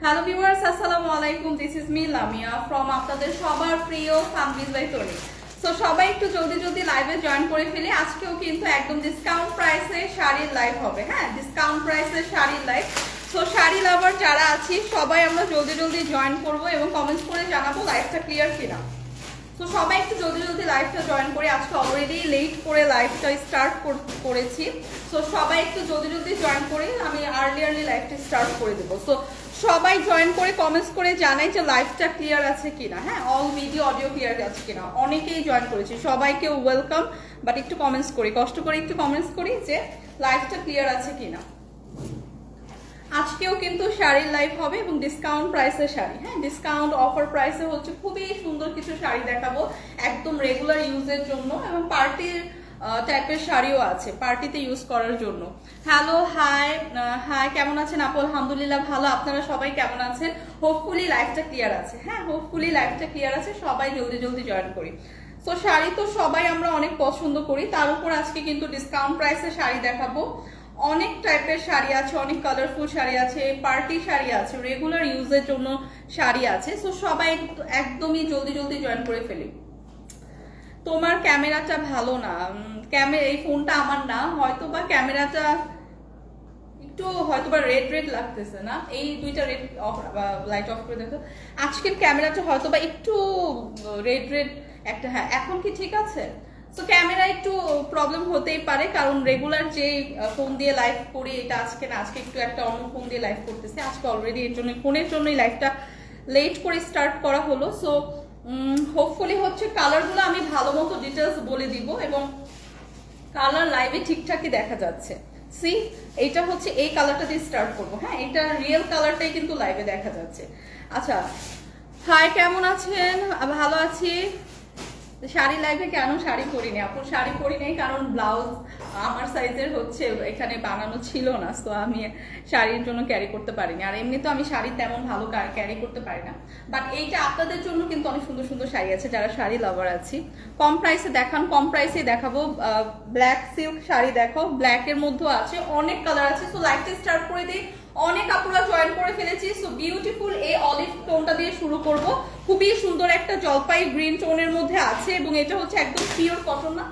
Hello viewers, আসসালামু আলাইকুম। This is me Lamia from আপনাদের সবার প্রিয় ফানবিজ বাই তনি। সো সবাই একটু জলদি জলদি লাইভে জয়েন করে ফেলে। আজকেও কিন্তু একদম ডিসকাউন্ট প্রাইসে শাড়ির লাইভ হবে। হ্যাঁ, ডিসকাউন্ট প্রাইসে শাড়ির লাইভ। সো শাড়ি লাভার যারা আছি সবাই আমরা জলদি জলদি জয়েন করবো এবং কমেন্টস করে জানাবো লাইভটা ক্লিয়ার কিনা। তো সবাই একটু জলদি জলদি লাইভটা জয়েন করে, আজকে অলরেডি লেট করে লাইভটা স্টার্ট করেছি। সো সবাই একটু জলদি জলদি জয়েন করে আমি আর্লি লাইভটা স্টার্ট করে দেবো। সো সবাই জয়েন করে কমেন্টস করে জানাই যে লাইভটা ক্লিয়ার আছে কিনা। হ্যাঁ, অল ভিডিও অডিও ক্লিয়ার আছে কিনা। অনেকেই জয়েন করেছি, সবাইকে ওয়েলকাম। বাট একটু কমেন্টস করি, কষ্ট করে একটু কমেন্টস করি যে লাইভটা ক্লিয়ার আছে কিনা। আজকেও কিন্তু শাড়ির লাইভ হবে এবং ডিসকাউন্ট প্রাইসের শাড়ি। হ্যাঁ, ডিসকাউন্ট অফার প্রাইসে হচ্ছে খুবই সুন্দর কিছু শাড়ি দেখাবো একদম রেগুলার ইউজের জন্য, এবং পার্টির টাইপের শাড়িও আছে পার্টিতে ইউজ করার জন্য। হ্যালো, হাই হাই, কেমন আছেন আপু? আলহামদুলিল্লাহ ভালো। আপনারা সবাই কেমন আছেন? হোপফুলি লাইভটা ক্লিয়ার আছে। হ্যাঁ, হোপফুলি লাইভটা ক্লিয়ার আছে। সবাই জলদি জলদি জয়েন করি। তো শাড়ি তো সবাই আমরা অনেক পছন্দ করি, তার উপর আজকে কিন্তু ডিসকাউন্ট প্রাইসে শাড়ি দেখাবো। অনেক টাইপের শাড়ি আছে, অনেক কালারফুল শাড়ি আছে, পার্টি শাড়ি আছে, রেগুলার ইউজের জন্য শাড়ি আছে। সো সবাই একদমই জলদি জলদি জয়েন করে ফেলি। তোমার ক্যামেরাটা ভালো না, এই ফোনটা আমার না, হয়তোবা ক্যামেরাটা একটু হয়তোবা রেড লাগতেছে না। এই দুইটা রেড লাইট অফ করে দেখো। আজকের ক্যামেরাটা হয়তোবা একটু রেড একটা। হ্যাঁ, এখন কি ঠিক আছে? তো ক্যামেরা একটু প্রবলেম হতেই পারে, কারণ রেগুলার যে ফোন দিয়ে লাইভ করি এটা আজকে না, আজকে একটু একটা অন্য ফোন দিয়ে লাইভ করতেছি। আজকে অলরেডি এর জন্য ফোনের জন্যই লাইভটা লেট করে স্টার্ট করা হলো। সো হোপফুলি হচ্ছে কালারগুলো আমি ভালো মতো ডিটেলস বলে দিব এবং কালার লাইভে ঠিকঠাকই দেখা যাচ্ছে। সি, এইটা হচ্ছে এই কালারটা দিয়ে স্টার্ট করবো। হ্যাঁ, এটা রিয়েল কালারটাই কিন্তু লাইভে দেখা যাচ্ছে। আচ্ছা, হাই, কেমন আছেন? ভালো আছি। শাড়ি লাইভে কেন শাড়ি পরিনি আপু? শাড়ি পরি নেই কারণ ব্লাউজ আমার সাইজের হচ্ছে এখানে বানানো ছিল না, তো আমি শাড়ির জন্য ক্যারি করতে পারিনি। আর এমনি তো আমি শাড়ি তেমন ভালো ক্যারি করতে পারি না। বাট এইটা আপনাদের জন্য কিন্তু অনেক সুন্দর সুন্দর শাড়ি আছে, যারা শাড়ি লাভার আছি। কম প্রাইসে দেখান, কম প্রাইসে দেখাবো। ব্ল্যাক সিল্ক শাড়ি দেখো, ব্ল্যাকের মধ্যেও আছে, অনেক কালার আছে। সো লাইভটা স্টার্ট করে দিই। অনেক আপুরা জয়েন করে ফেলেছি। সো বিউটিফুল এই অলিভ টোনটা দিয়ে শুরু করব। খুবই সুন্দর একটা জলপাই গ্রিন টোনের মধ্যে আছে এবং এটা হচ্ছে একদম পিওর কটন, না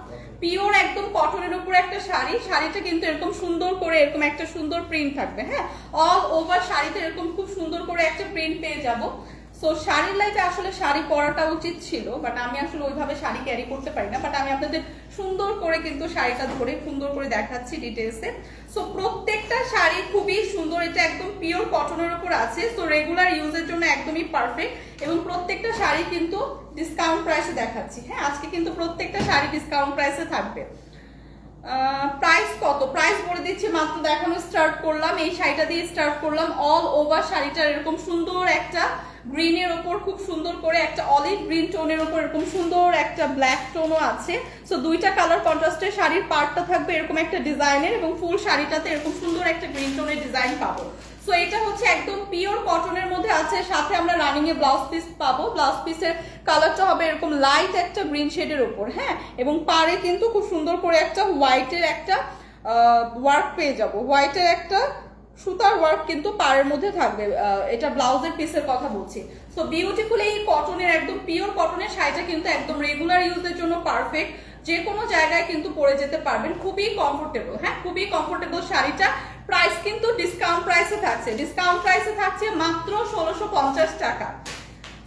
পিওর একদম কটনের উপর একটা শাড়ি। শাড়িটা কিন্তু এরকম সুন্দর করে এরকম একটা সুন্দর প্রিন্ট থাকবে। হ্যাঁ, অল ওভার শাড়িতে এরকম খুব সুন্দর করে একটা প্রিন্ট পেয়ে যাব। সো শাড়ির লাইফে আসলে শাড়ি পরাটা উচিত ছিল, বাট আমি আসলে ওইভাবে শাড়ি ক্যারি করতে পারি না। বাট আমি আপনাদের সুন্দর করে কিন্তু শাড়িটা ধরে সুন্দর করে দেখাচ্ছি ডিটেলসে। সো প্রত্যেকটা শাড়ি খুবই সুন্দর, এটা একদম পিওর কটনের উপর আছে। সো রেগুলার ইউজের জন্য একদমই পারফেক্ট এবং প্রত্যেকটা শাড়ি কিন্তু ডিসকাউন্ট প্রাইসে দেখাচ্ছি। হ্যাঁ, আজকে কিন্তু প্রত্যেকটা শাড়ি ডিসকাউন্ট প্রাইসে থাকবে। প্রাইস কত? প্রাইস বলে দিচ্ছি, মাত্র দেখানো স্টার্ট করলাম, এই শাড়িটা দিয়ে স্টার্ট করলাম। অল ওভার শাড়িটার এরকম সুন্দর একটা গ্রিনের ওপর খুব সুন্দর করে একটা অলিভ গ্রিন টোনের ওপর এরকম সুন্দর একটা ব্ল্যাক টোনও আছে। সো দুইটা কালার কন্ট্রাস্টে শাড়ির পার্টটা থাকবে এরকম একটা ডিজাইনের এবং ফুল শাড়িটাতে এরকম সুন্দর একটা গ্রিন টোনের ডিজাইন পাবো। সো এটা হচ্ছে একদম পিওর কটনের মধ্যে আছে, সাথে আমরা রানিং এ ব্লাউজ পিস পাবো। ব্লাউজ পিসের কালারটা হবে এরকম লাইট একটা গ্রিন শেডের উপর। হ্যাঁ, এবং পাড়ে কিন্তু খুব সুন্দর করে একটা হোয়াইটের একটা ওয়ার্ক পেয়ে যাবো। হোয়াইটের একটা সুতার ওয়ার্ক কিন্তু পাড়ের মধ্যে থাকবে। এটা ব্লাউজের পিসের কথা বলছি। সো বিউটিফুল এই কটনের একদম পিওর কটনের শাড়িটা কিন্তু একদম রেগুলার ইউজের জন্য পারফেক্ট। যে কোনো জায়গায় কিন্তু পরে যেতে পারবেন, খুবই কমফোর্টেবল। হ্যাঁ, খুবই কমফোর্টেবল শাড়িটা। প্রাইস কিন্তু ডিসকাউন্ট প্রাইসে থাকছে, ডিসকাউন্ট প্রাইসে থাকছে মাত্র 1650 টাকা।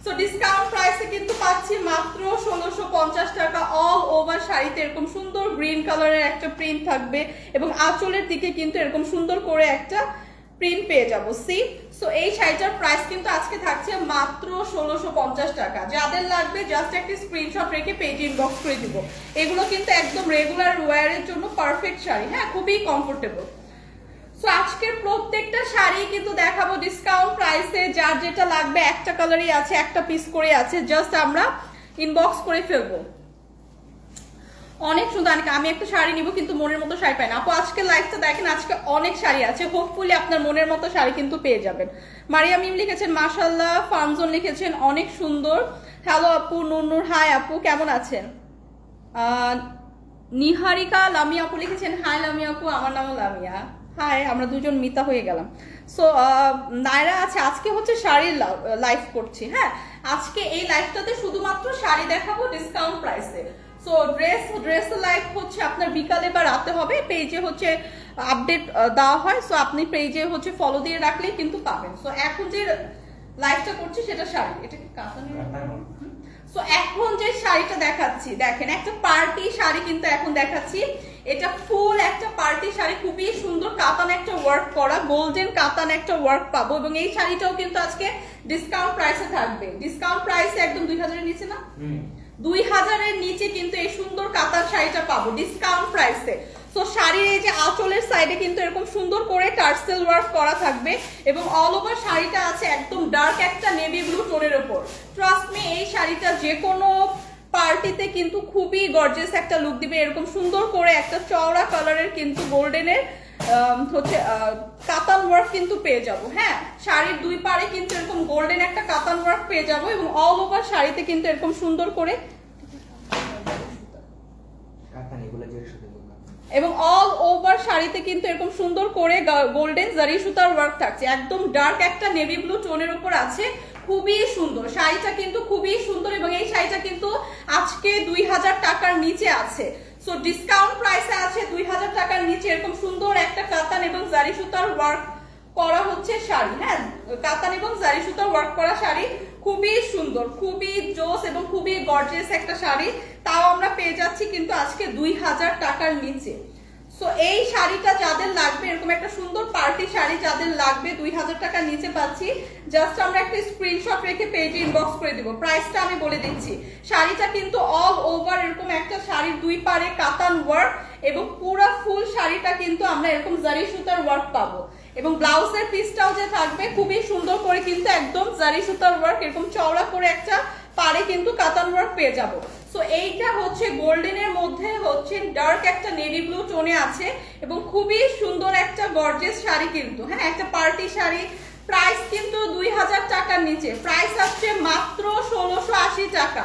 সো ডিসকাউন্ট প্রাইসে কিন্তু পাচ্ছি মাত্র 1650 টাকা। অল ওভার শাড়িতে এরকম সুন্দর গ্রিন কালারের একটা প্রিন্ট থাকবে এবং আঁচলের দিকে কিন্তু এরকম সুন্দর করে একটা প্রিন্ট পেয়ে যাবো। সি, সো এই শাড়িটার প্রাইস কিন্তু আজকে থাকছে মাত্র 1650 টাকা। যাদের লাগবে জাস্ট একটা স্ক্রিনশট রেখে পেজ ইনবক্স করে দিব। এগুলো কিন্তু একদম রেগুলার ওয়্যারের জন্য পারফেক্ট শাড়ি। হ্যাঁ, খুবই কমফোর্টেবল। সো আজকের প্রত্যেকটা শাড়ি কিন্তু দেখাবো ডিসকাউন্ট প্রাইসে। যার যেটা লাগবে একটা কালারই আছে, একটা পিস করে আছে, জাস্ট আমরা ইনবক্স করে ফেলবো। অনেক সুন্দর। আমি একটা শাড়ি নিব কিন্তু মনের মতো শাড়ি পাই না আপু। আজকে লাইভটা দেখেন, আজকে অনেক শাড়ি আছে, হোপফুলি আপনার মনের মতো শাড়ি কিন্তু পেয়ে যাবেন। মারিয়া মিম লিখেছেন মাশাআল্লাহ, ফানজন লিখেছেন অনেক সুন্দর। হ্যালো আপু, নুর হাই আপু, কেমন আছেন? নিহারিকা লামিয়া আপু লিখেছেন হাই লামিয়া আপু, আমার নামও লামিয়া। হাই, আমরা দুজন মিতা হয়ে গেলাম। সো নায়রা আছে, আজকে হচ্ছে শাড়ির লাইভ করছি। হ্যাঁ, আজকে এই লাইভটাতে শুধুমাত্র শাড়ি দেখাবো ডিসকাউন্ট প্রাইসে। সো ড্রেস লাইভ হচ্ছে আপনার বিকালে বা রাতে হবে, পেজে হচ্ছে আপডেট দেওয়া হয়। সো আপনি পেজে হচ্ছে ফলো দিয়ে রাখলেই কিন্তু পাবেন। সো এখন যে লাইভটা করছি সেটা শাড়ি, এটা কি কাতান? সো এখন যে শাড়িটা দেখাচ্ছি, দেখেন একটা পার্টি শাড়ি কিন্তু এখন দেখাচ্ছি। এটা ফুল একটা পার্টি শাড়ি, খুবই সুন্দর কাতান একটা ওয়ার্ক করা, গোল্ডেন কাতান একটা ওয়ার্ক পাবো। এবং এই শাড়িটাও কিন্তু আজকে ডিসকাউন্ট প্রাইসে থাকবে। ডিসকাউন্ট প্রাইসে একদম 2000 এর নিচে না, 2000 এর নিচে কিন্তু এই সুন্দর কাতান শাড়িটা পাবো ডিসকাউন্ট প্রাইসে। তো শাড়ির এই যে আঁচলের সাইডে কিন্তু এরকম সুন্দর করে টার্সেল ওয়ার্ক করা থাকবে এবং অল ওভার শাড়িটা আছে একদম ডার্ক একটা নেভি ব্লু টোনের উপর। ট্রাস্ট মি, এই শাড়িটা যে কোনো পার্টিতে কিন্তু খুবই গর্জিয়াস একটা লুক দিবে। এরকম সুন্দর করে একটা চওড়া কালারের কিন্তু গোল্ডেনের হচ্ছে কাতান ওয়ার্ক কিন্তু পেয়ে যাব। হ্যাঁ, শাড়ির দুই পারে কিন্তু এরকম গোল্ডেন একটা কাতান ওয়ার্ক পেয়ে যাব এবং অল ওভার শাড়িতে কিন্তু এরকম সুন্দর করে এবং অল ওভার শাড়িতে কিন্তু এরকম সুন্দর করে গোল্ডেন জারি সুতার ওয়ার্ক থাকছে। একদম ডার্ক একটা নেভি ব্লু টোনের উপর আছে, খুবই সুন্দর শাড়িটা কিন্তু খুবই সুন্দর। এবং এই শাড়িটা কিন্তু আজকে 2000 টাকার নিচে আছে। সো ডিসকাউন্ট প্রাইসে আছে 2000 টাকার নিচে এরকম সুন্দর একটা কাতান এবং জারি সুতার ওয়ার্ক করা হচ্ছে শাড়ি। হ্যাঁ, কাতান এবং জারি সুতার ওয়ার্ক করা শাড়ি, খুবই সুন্দর, খুবই জোস এবং খুবই গর্জিয়াস একটা শাড়ি। তাও আমরা পেয়ে যাচ্ছি কিন্তু আজকে 2000 টাকার নিচে। সো এই শাড়িটা যাদের লাগবে, এরকম একটা সুন্দর পার্টি শাড়ি যাদের লাগবে 2000 টাকার নিচে পাচ্ছি, জাস্ট আমরা একটা স্ক্রিনশট রেখে পেজে ইনবক্স করে দিব। প্রাইসটা আমি বলে দিচ্ছি। শাড়িটা কিন্তু অল ওভার এরকম একটা শাড়ির দুই পারে কাতান ওয়ার্ক এবং পুরো ফুল শাড়িটা কিন্তু আমরা এরকম জারি সুতার ওয়ার্ক পাবো। এবং ব্লাউজের পিসটাও যে থাকবে খুবই সুন্দর করে কিন্তু একদম জারি সুতার ওয়ার্ক, এরকম চওড়া করে একটা পারে কিন্তু কাতান ওয়ার্ক পেয়ে যাব। সো এইটা হচ্ছে গোল্ডেনের মধ্যে হচ্ছে ডার্ক একটা নেভি ব্লু টোনে আছে এবং খুবই সুন্দর একটা গর্জিয়াস শাড়ি কিন্তু। হ্যাঁ, একটা পার্টি শাড়ি। প্রাইস কিন্তু 2000 টাকার নিচে, প্রাইস আসছে মাত্র 1680 টাকা।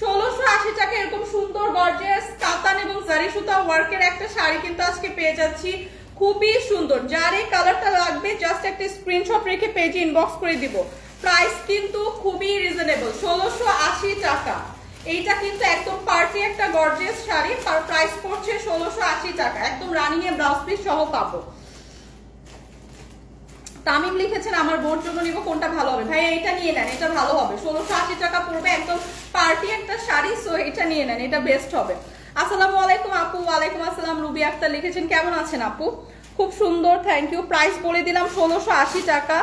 1680 টাকা এরকম সুন্দর গর্জিয়াস কাতান এবং জারি সুতা ওয়ার্কের একটা শাড়ি কিন্তু আজকে পেয়ে যাচ্ছি, খুবই সুন্দর। যার এই কালারটা লাগবে জাস্ট একটা স্ক্রিনশট রেখে পেজে ইনবক্স করে দিব। প্রাইস কিন্তু খুবই রিজনেবল, 1680 টাকা। এইটা কিন্তু একদম পার্টি একটা গর্জিয়াস শাড়ি, তার প্রাইস পড়ছে 1680 টাকা। একদম রানিং এ ব্লাউজ পিস সহ পাবো। তামিম লিখেছেন আমার বোর জন্য নিব, কোনটা ভালো হবে? ভাই এটা নিয়ে নেন, এটা ভালো হবে। 1680 টাকা পড়বে, একদম পার্টি একটা শাড়ি। সো এটা নিয়ে নেন, এটা বেস্ট হবে। আসসালামু আলাইকুম আপু। ওয়ালাইকুম আসসালাম। রুবি আক্তার লিখেছেন কেমন আছেন আপু? খুব সুন্দর, থ্যাংক ইউ। প্রাইস বলে দিলাম 1680 টাকা।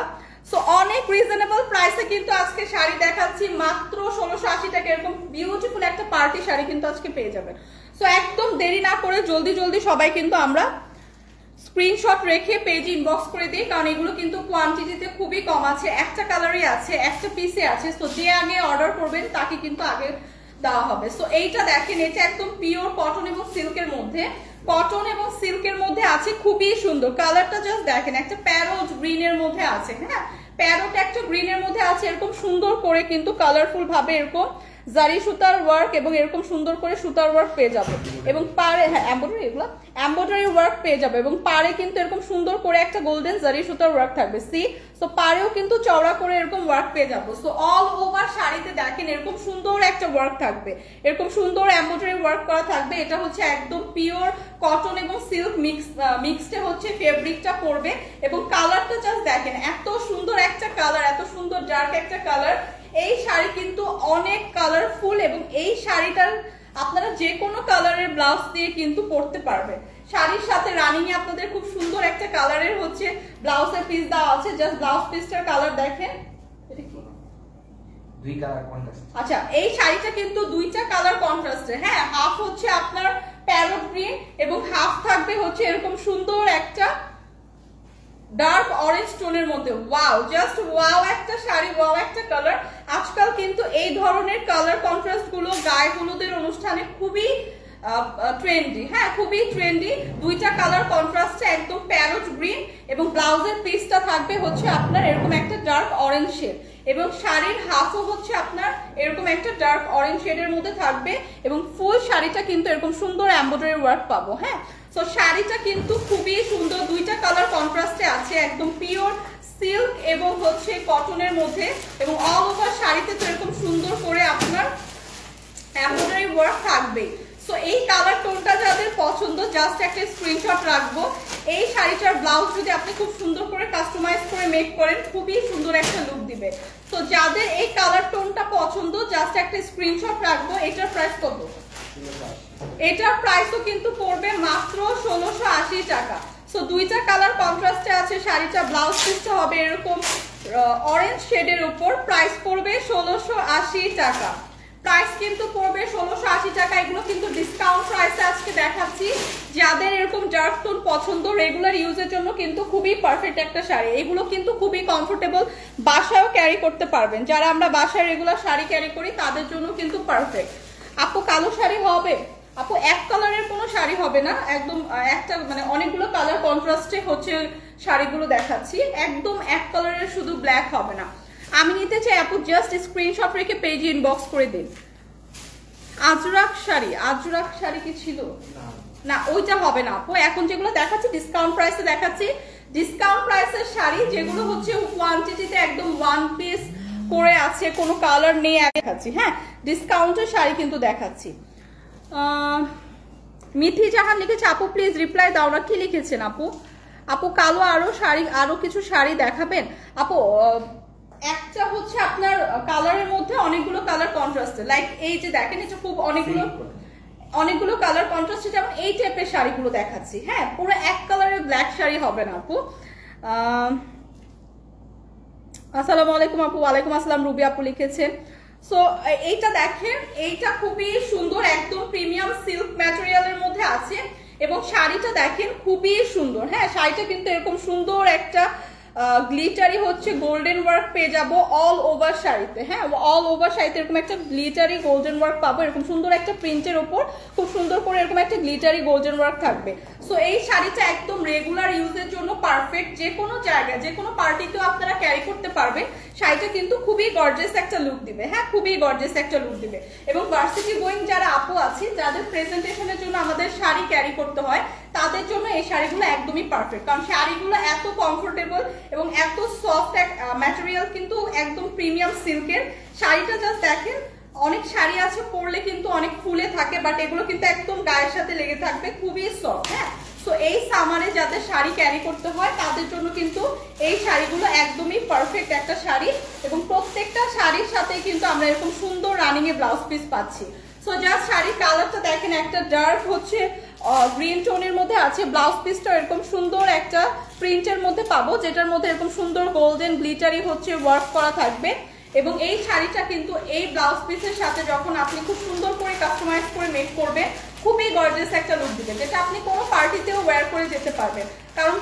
সো অনেক রিজনেবল প্রাইসে কিন্তু আজকে শাড়ি দেখাচ্ছি মাত্র 1680 টাকা। এরকম বিউটিফুল একটা পার্টি শাড়ি কিন্তু আজকে পেয়ে যাবেন। সো একদম দেরি না করে জলদি জলদি সবাই কিন্তু আমরা স্ক্রিনশট রেখে পেজ ইনবক্স করে দিই, কারণ এগুলো কিন্তু কোয়ান্টিটিতে খুবই কম আছে। একটা কালারই আছে, একটা পিসে আছে। সো যে আগে অর্ডার করবেন তাকে কিন্তু আগে দেওয়া হবে। সো এইটা দেখেন, এটা একদম পিওর কটন এবং সিল্কের মধ্যে, কটন এবং সিল্কের মধ্যে আছে, খুবই সুন্দর। কালারটা জাস্ট দেখেন, একটা প্যারোট গ্রিনের মধ্যে আছে। হ্যাঁ, প্যারোট একটা গ্রিনের মধ্যে আছে, এরকম সুন্দর করে কিন্তু কালারফুল ভাবে এরকম জারি সুতার ওয়ার্ক এবং এরকম সুন্দর করে সুতার ওয়ার্ক পেয়ে যাবে। এবং পারে, হ্যাঁ এমব্রয়ডারি, এগুলো এমব্রয়ডারি ওয়ার্ক পেয়ে যাবে। এবং পারে কিন্তু এরকম সুন্দর করে একটা গোল্ডেন জারি সুতার ওয়ার্ক থাকবে। সি, সো পারেও কিন্তু চওড়া করে এরকম ওয়ার্ক পেয়ে যাবো। সো অল ওভার শাড়িতে দেখেন এরকম সুন্দর একটা ওয়ার্ক থাকবে, এরকম সুন্দর এমব্রয়ডারি ওয়ার্ক করা থাকবে। এটা হচ্ছে একদম পিওর কটন এবং সিল্ক মিক্সড হচ্ছে ফেব্রিকটা পড়বে। এবং কালারটা জাস্ট দেখেন, এত সুন্দর একটা কালার, এত সুন্দর ডার্ক একটা কালার। এই শাড়ি কিন্তু অনেক কালারফুল এবং এই শাড়িটার আপনারা যে কোনো কালারের ব্লাউজ দিয়ে কিন্তু পরতে পারবেন। শাড়ির সাথে রানিং এ আপনাদের খুব সুন্দর একটা কালারের হচ্ছে ব্লাউজের পিস দেওয়া আছে। জাস্ট ব্লাউজ পিসটার কালার দেখেন, দুই কালার কন্ট্রাস্ট। আচ্ছা, এই শাড়িটা কিন্তু দুইটা কালার কন্ট্রাস্টে। হ্যাঁ, হাফ হচ্ছে আপনার প্যারট গ্রিন এবং হাফ থাকবে হচ্ছে এরকম সুন্দর একটা ডার্ক অরেঞ্জ টোনের মধ্যে। ওয়াও, জাস্ট ওয়াও একটা শাড়ি, ওয়াও একটা কালার। আজকাল কিন্তু এই ধরনের কালার কন্ট্রাস্ট গুলো গায়ে হলুদের অনুষ্ঠানে খুবই ট্রেন্ডি। হ্যাঁ, খুবই ট্রেন্ডি। দুইটা কালার কন্ট্রাস্টে একদম প্যারট গ্রিন এবং ব্লাউজের পিসটা থাকবে হচ্ছে আপনার এরকম একটা ডার্ক অরেঞ্জ শেড এবং শাড়ির হাফও হচ্ছে আপনার এরকম একটা ডার্ক অরেঞ্জ শেডের মধ্যে থাকবে এবং ফুল শাড়িটা কিন্তু এরকম সুন্দর এমব্রয়ডারি ওয়ার্ক পাবো। হ্যাঁ, সো শাড়িটা কিন্তু খুবই সুন্দর, দুইটা কালার কন্ট্রাস্টে আছে, একদম পিওর সিল্ক এবং হচ্ছে কটনের মধ্যে, এবং অল ওভার শাড়িতে তো এরকম সুন্দর করে আপনার এমব্রয়ডারি ওয়ার্ক থাকবে। সো এই কালার টোনটা যাদের পছন্দ জাস্ট একটা স্ক্রিনশট রাখবো। এই শাড়িটার ব্লাউজ যদি আপনি খুব সুন্দর করে কাস্টমাইজ করে মেক করেন খুবই সুন্দর একটা লুক দিবে। তো যাদের এই কালার টোনটা পছন্দ জাস্ট একটা স্ক্রিনশট রাখবো। এটার প্রাইস কত? এটার প্রাইসও কিন্তু পড়বে মাত্র 1680 টাকা। সো দুইটা কালার কন্ট্রাস্টে আছে শাড়িটা, ব্লাউজ পিসটা হবে এরকম অরেঞ্জ শেডের উপর, প্রাইস পড়বে 1680 টাকা। প্রাইস কিন্তু পড়বে 1680 টাকা। এগুলো কিন্তু ডিসকাউন্ট প্রাইসে আজকে দেখাচ্ছি। যাদের এরকম ডার্ক টোন পছন্দ রেগুলার ইউজের জন্য কিন্তু খুবই পারফেক্ট একটা শাড়ি। এগুলো কিন্তু খুবই কমফোর্টেবল, বাসায়ও ক্যারি করতে পারবেন। যারা আমরা বাসায় রেগুলার শাড়ি ক্যারি করি তাদের জন্য কিন্তু পারফেক্ট। আপু কালো শাড়ি হবে? আপু এক কালারের কোনো শাড়ি হবে না, একদম একটা মানে অনেকগুলো কালার কন্ট্রাস্টে হচ্ছে শাড়িগুলো দেখাচ্ছি, একদম এক কালারের শুধু ব্ল্যাক হবে না। আমি নিতে চাই আপু জাস্ট স্ক্রিনশট রেখে পেজে ইনবক্স করে দিন। আজরাক শাড়ি, আজরাক শাড়ি কি ছিল না? ওইটা হবে না আপু। এখন যেগুলো দেখাচ্ছি ডিসকাউন্ট প্রাইসে দেখাচ্ছি, ডিসকাউন্ট প্রাইসের শাড়ি যেগুলো হচ্ছে কোয়ান্টিটিতে একদম ওয়ান পিস করে আছে, কোনো কালার নেই দেখাচ্ছি। হ্যাঁ ডিসকাউন্টের শাড়ি কিন্তু দেখাচ্ছি। মিথি জাহান লিখেছে আপু প্লিজ রিপ্লাই দাও না। কি লিখেছেন আপু? আপু কালো আরো শাড়ি, আরো কিছু শাড়ি দেখাবেন আপু? একটা হচ্ছে আপনার কালারের মধ্যে অনেকগুলো কালার কন্ট্রাস্টে, লাইক এই যে দেখেন এটা খুব অনেকগুলো কালার কন্ট্রাস্টে, যেমন এই টাইপের শাড়িগুলো দেখাচ্ছি। হ্যাঁ পুরো এক কালারের ব্ল্যাক শাড়ি হবে না আপু। আসসালামু আলাইকুম আপু। ওয়ালাইকুম আসসালাম। রুবি আপু লিখেছেন। সো এইটা দেখেন, এইটা খুবই সুন্দর, একদম প্রিমিয়াম সিল্ক ম্যাটেরিয়ালের মধ্যে আছে, এবং শাড়িটা দেখেন খুবই সুন্দর। হ্যাঁ শাড়িটা কিন্তু এরকম সুন্দর একটা গ্লিটারি হচ্ছে গোল্ডেন ওয়ার্ক পেয়ে যাবো অল ওভার শাড়িতে। হ্যাঁ অল ওভার শাড়িতে এরকম একটা গ্লিটারি গোল্ডেন ওয়ার্ক পাবো, এরকম সুন্দর একটা প্রিন্টের ওপর খুব সুন্দর করে এরকম একটা গ্লিটারি গোল্ডেন ওয়ার্ক থাকবে। সো এই শাড়িটা একদম রেগুলার ইউজের জন্য পারফেক্ট, যে কোনো জায়গায় যে কোনো পার্টিতেও আপনারা ক্যারি করতে পারবেন। শাড়িটা কিন্তু খুবই গর্জিয়াস একটা লুক দিবে। হ্যাঁ খুবই গর্জিয়াস একটা লুক দিবে, এবং ভার্সিটি গোয়িং যারা আপু আছে, যাদের প্রেজেন্টেশনের জন্য আমাদের শাড়ি ক্যারি করতে হয়, তাদের জন্য এই শাড়িগুলো একদমই পারফেক্ট। কারণ শাড়িগুলো এত কমফোর্টেবল এবং এত সফট ম্যাটেরিয়াল, কিন্তু একদম প্রিমিয়াম সিল্কের। শাড়িটা জাস্ট দেখেন, অনেক শাড়ি আছে পরলে কিন্তু অনেক ফুলে থাকে, বাট এগুলো কিন্তু একদম গায়ের সাথে লেগে থাকবে, খুবই সফট। হ্যাঁ সো এই সামারে যাদের শাড়ি ক্যারি করতে হয় তাদের জন্য কিন্তু এই শাড়িগুলো একদমই পারফেক্ট একটা শাড়ি, এবং প্রত্যেকটা শাড়ির সাথে কিন্তু আমরা এরকম সুন্দর রানিং এ ব্লাউজ পিস পাচ্ছি। সো জাস্ট শাড়ির কালারটা দেখেন, একটা ডার্ক হচ্ছে গ্রিন টোনের মধ্যে আছে, ব্লাউজ পিসটা এরকম সুন্দর একটা প্রিন্টের মধ্যে পাবো, যেটার মধ্যে এরকম সুন্দর গোল্ডেন গ্লিটারি হচ্ছে ওয়ার্ক করা থাকবে। এবং এই শাড়িটা কিন্তু এই ব্লাউজ পিসের সাথে যখন আপনি খুব সুন্দর করে কাস্টমাইজ করে মেক করবেন, খুবই গর্জিয়াস একটা লুক দিবে, যেটা আপনি কোনো পার্টিতেও ওয়্যার করে যেতে পারবেন। কারণ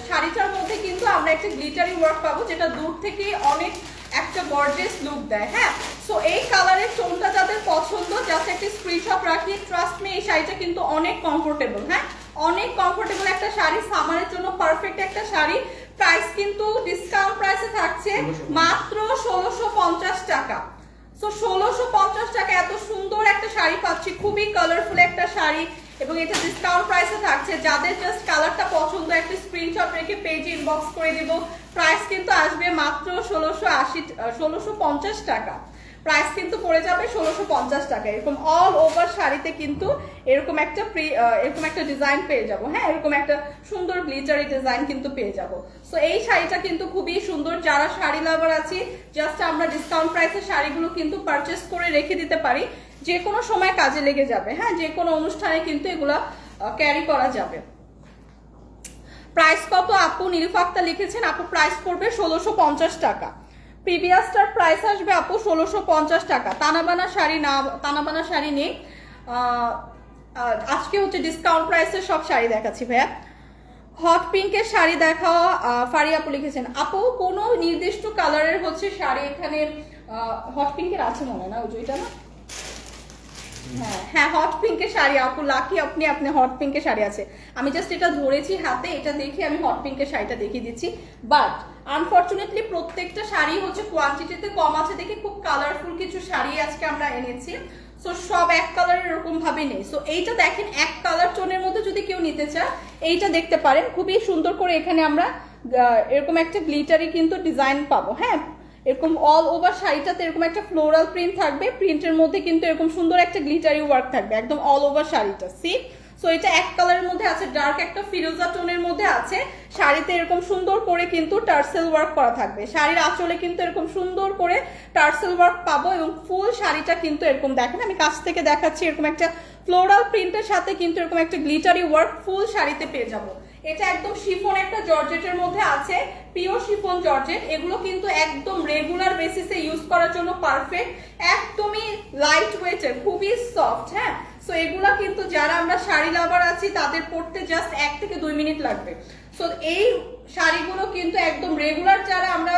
শাড়িটার মধ্যে কিন্তু আমরা একটা গ্লিটারি ওয়ার্ক পাবো, যেটা দূর থেকে অনেক একটা গর্জিয়াস লুক দেয়। হ্যাঁ সো এই কালারের টোনটা যাদের পছন্দ জাস্ট একটা স্ক্রিনশট রাখি। ট্রাস্ট মি এই শাড়িটা কিন্তু অনেক কমফোর্টেবল। হ্যাঁ অনেক কমফোর্টেবল একটা শাড়ি, সামারের জন্য পারফেক্ট একটা শাড়ি। প্রাইস কিন্তু ডিসকাউন্ট প্রাইসে থাকছে মাত্র 1650 টাকা। সো 1650 টাকা এত সুন্দর একটা শাড়ি পাচ্ছি, খুবই কালারফুল একটা শাড়ি, এবং এটা ডিসকাউন্ট প্রাইসে থাকছে। যাদের জাস্ট কালারটা পছন্দ একটা স্ক্রিনশট রেখে পেজে ইনবক্স করে দিব। প্রাইস কিন্তু আসবে মাত্র 1650 টাকা। প্রাইস কিন্তু পড়ে যাবে 1650 টাকা। এরকম অল ওভার শাড়িতে কিন্তু এরকম একটা ডিজাইন পেয়ে যাব। হ্যাঁ এরকম একটা সুন্দর গ্লিটারি ডিজাইন কিন্তু পেয়ে যাব। সো এই শাড়িটা কিন্তু খুবই সুন্দর। যারা শাড়ি লাভার আছি, জাস্ট আমরা ডিসকাউন্ট প্রাইসে শাড়িগুলো কিন্তু পারচেস করে রেখে দিতে পারি, যে কোনো সময় কাজে লেগে যাবে। হ্যাঁ যে কোনো অনুষ্ঠানে কিন্তু এগুলা ক্যারি করা যাবে। প্রাইস কত আপু? নীলুফা আক্তার লিখেছেন আপু প্রাইস পড়বে 1650 টাকা। প্রিভিয়াসটার প্রাইস আসবে আপু 1650 টাকা। তানাবানা শাড়ি না, তানাবানা শাড়ি নেই আজকে, হচ্ছে ডিসকাউন্ট প্রাইসের সব শাড়ি দেখাচ্ছি ভাইয়া। হট পিঙ্কের শাড়ি দেখাও ফারিয়া আপু লিখেছেন। আপু কোনো নির্দিষ্ট কালারের হচ্ছে শাড়ি এখানে হট পিঙ্কের আছে মনে না, ওই যেটা না? হ্যাঁ হ্যাঁ হট পিঙ্কের শাড়ি আপু লাকি, আপনি হট পিঙ্কের শাড়ি আছে। আমি জাস্ট এটা ধরেছি হাতে, এটা দেখে আমি হট পিঙ্কের শাড়িটা দেখিয়ে দিচ্ছি। বাট আনফরচুনেটলি প্রত্যেকটা শাড়ি হচ্ছে কোয়ান্টিটিতে কম আছে দেখে খুব কালারফুল কিছু শাড়ি আজকে আমরা এনেছি। সো সব এক কালারের এরকম ভাবে নেই। সো এইটা দেখেন এক কালার টোনের মধ্যে যদি কেউ নিতে চায় এইটা দেখতে পারেন, খুবই সুন্দর করে এখানে আমরা এরকম একটা গ্লিটারি কিন্তু ডিজাইন পাবো। হ্যাঁ, এরকম অল ওভার শাড়িটাতে এরকম একটা ফ্লোরাল প্রিন্ট থাকবে, প্রিন্টের মধ্যে কিন্তু এরকম সুন্দর একটা গ্লিটারি ওয়ার্ক থাকবে একদম অল ওভার শাড়িটা। সি, সো এটা এক কালারের মধ্যে আছে, ডার্ক একটা ফিরোজা টোনের মধ্যে আছে। শাড়িতে এরকম সুন্দর করে কিন্তু টার্সেল ওয়ার্ক করা থাকবে, শাড়ির আঁচলে কিন্তু এরকম সুন্দর করে টার্সেল ওয়ার্ক পাবো এবং ফুল শাড়িটা কিন্তু এরকম দেখেন আমি কাছ থেকে দেখাচ্ছি, এরকম একটা ফ্লোরাল প্রিন্টের সাথে কিন্তু এরকম একটা গ্লিটারি ওয়ার্ক ফুল শাড়িতে পেয়ে যাবো। এটা একদম শিফন একটা জর্জেটের মধ্যে আছে, পিওর শিফন জর্জেট। এগুলো কিন্তু একদম রেগুলার বেসিসে ইউজ করার জন্য পারফেক্ট, একদমই লাইট ওয়েটের, খুবই সফট। হ্যাঁ, সো এগুলা কিন্তু যারা আমরা শাড়ি লাভার আছি তাদের পরতে জাস্ট 1 থেকে 2 মিনিট লাগবে। সো এই শাড়িগুলো কিন্তু একদম রেগুলার যারা আমরা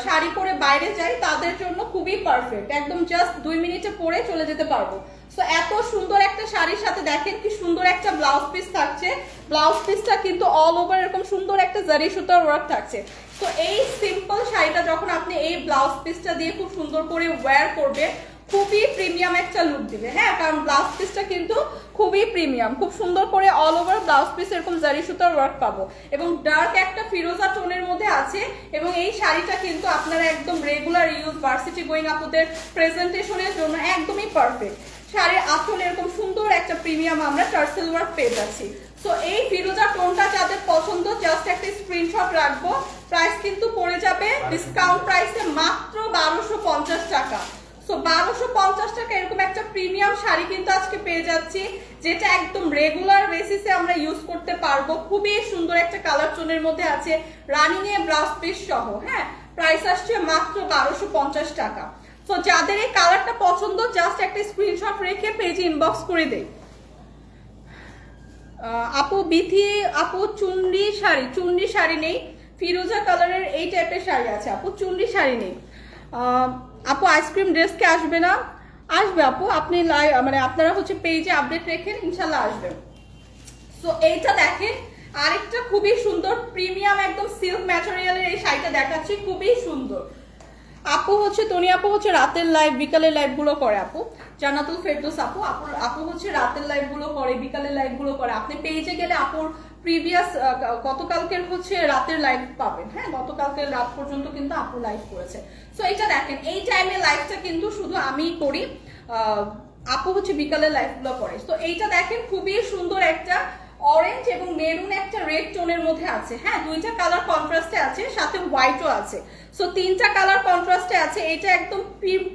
শাড়ি পরে বাইরে যাই তাদের জন্য খুবই পারফেক্ট, একদম জাস্ট 2 মিনিটে পরে চলে যেতে পারবো। সো এত সুন্দর একটা শাড়ির সাথে দেখেন কি সুন্দর একটা ব্লাউজ পিস থাকছে, ব্লাউজ পিসটা কিন্তু অল ওভার এরকম সুন্দর একটা জারি সুতার ওয়ার্ক থাকছে। তো এই সিম্পল শাড়িটা যখন আপনি এই ব্লাউজ পিসটা দিয়ে খুব সুন্দর করে ওয়্যার করবে খুবই প্রিমিয়াম একটা লুক দিবে। হ্যাঁ, কারণ ব্লাউজ পিসটা কিন্তু খুবই প্রিমিয়াম, খুব সুন্দর করে অল ওভার ব্লাউজ পিস এরকম জারি সুতার ওয়ার্ক পাবো এবং ডার্ক একটা ফিরোজা টোনের মধ্যে আছে। এবং এই শাড়িটা কিন্তু আপনারা একদম রেগুলার ইউজ ভার্সিটি গোয়িং আপুদের প্রেজেন্টেশনের জন্য একদমই পারফেক্ট। শাড়ির আঁচল এরকম সুন্দর একটা প্রিমিয়াম আমরা টার্সেল ওয়ার্ক পেয়ে যাচ্ছি। সো এই ফিরোজা টোনটা যাদের পছন্দ জাস্ট একটা স্ক্রিনশট রাখবো। প্রাইস কিন্তু পড়ে যাবে ডিসকাউন্ট প্রাইসে মাত্র 1250 টাকা। সো 1250 টাকা এরকম একটা প্রিমিয়াম শাড়ি কিন্তু আজকে পেয়ে যাচ্ছি, যেটা একদম রেগুলার বেসিসে আমরা ইউজ করতে পারবো। খুবই সুন্দর একটা কালার টোনের মধ্যে আছে, রানিং এ ব্লাউজ পিস সহ। হ্যাঁ, প্রাইস আসছে মাত্র 1250 টাকা। সো যাদের এই কালারটা পছন্দ জাস্ট একটা স্ক্রিনশট রেখে পেজে ইনবক্স করে দেই। আপু বিথি আপু চুনরি শাড়ি নেই, ফিরোজা কালারের এই টাইপের শাড়ি আছে আপু, চুনরি শাড়ি নেই। আপু আইসক্রিম ড্রেসকে আসবে না? আসবে আপু, আপনি মানে আপনারা হচ্ছে পেজে আপডেট রেখেন, ইনশাল্লাহ আসবে। সো এইটা দেখেন আরেকটা খুবই সুন্দর প্রিমিয়াম একদম সিল্ক ম্যাটেরিয়ালের এই শাড়িটা দেখাচ্ছি, খুবই সুন্দর। আপু হচ্ছে তনি আপু হচ্ছে রাতের লাইভ বিকালের লাইভ গুলো করে আপু, জান্নাতুল ফেরদৌস আপু আপু হচ্ছে রাতের লাইভ গুলো করে, বিকালের লাইভ গুলো করে। আপনি পেজে গেলে আপুর প্রিভিয়াস গতকালকের হচ্ছে রাতের লাইভ পাবেন। হ্যাঁ, গতকালকের রাত পর্যন্ত কিন্তু আপু লাইভ করেছে। সো এটা দেখেন এই টাইমে লাইভটা কিন্তু শুধু আমিই করি, আপু হচ্ছে বিকালের লাইভ গুলো করে। তো এইটা দেখেন খুবই সুন্দর একটা অরেঞ্জ এবং মেরুন একটা রেড টোনের মধ্যে আছে। হ্যাঁ, দুইটা কালার কন্ট্রাস্টে আছে, সাথে হোয়াইটও আছে। সো তিনটা কালার কন্ট্রাস্টে আছে। এটা একদম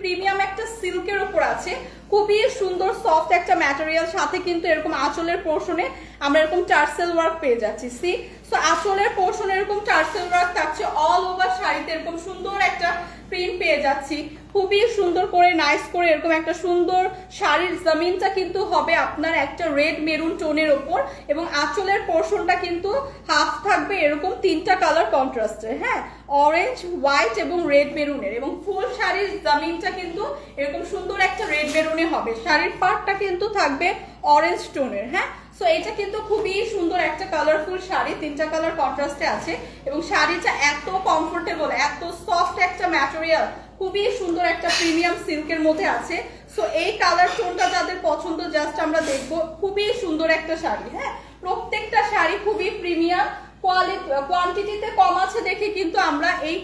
প্রিমিয়াম একটা সিল্কের উপর আছে, খুবই সুন্দর সফট একটা ম্যাটেরিয়াল, সাথে কিন্তু এরকম আঁচলের পোর্শনে আমরা এরকম টার্সেল ওয়ার্ক পেয়ে যাচ্ছি। সি, সো আঁচলের পোর্শনে এরকম টার্সেল ওয়ার্ক থাকছে, অল ওভার শাড়িতে এরকম সুন্দর একটা প্রিন্ট পেয়ে যাচ্ছি, খুবই সুন্দর করে নাইস করে এরকম একটা সুন্দর শাড়ির জমিনটা কিন্তু হবে আপনার একটা রেড মেরুন টোনের ওপর এবং আঁচলের পোর্শনটা কিন্তু হাফ থাকবে এরকম তিনটা কালার কন্ট্রাস্টের। হ্যাঁ, অরেঞ্জ, হোয়াইট এবং রেড মেরুনের, এবং ফুল শাড়ির জমিনটা কিন্তু এরকম সুন্দর একটা রেড মেরুনে হবে। শাড়ির পার্টটা কিন্তু থাকবে অরেঞ্জ টোনের। হ্যাঁ, সো এটা কিন্তু খুবই সুন্দর একটা কালারফুল শাড়ি, তিনটা কালার কন্ট্রাস্টে আছে এবং শাড়িটা এত কমফোর্টেবল, এত সফট একটা ম্যাটেরিয়াল, খুবই সুন্দর একটা প্রিমিয়াম সিল্কের মধ্যে আছে। সো এই কালার টোনটা যাদের পছন্দ জাস্ট আমরা দেখবো, খুবই সুন্দর একটা শাড়ি। হ্যাঁ, প্রত্যেকটা শাড়ি খুবই প্রিমিয়াম, কোয়ান্টিটিতে কম আছে দেখে কিন্তু আমরা এই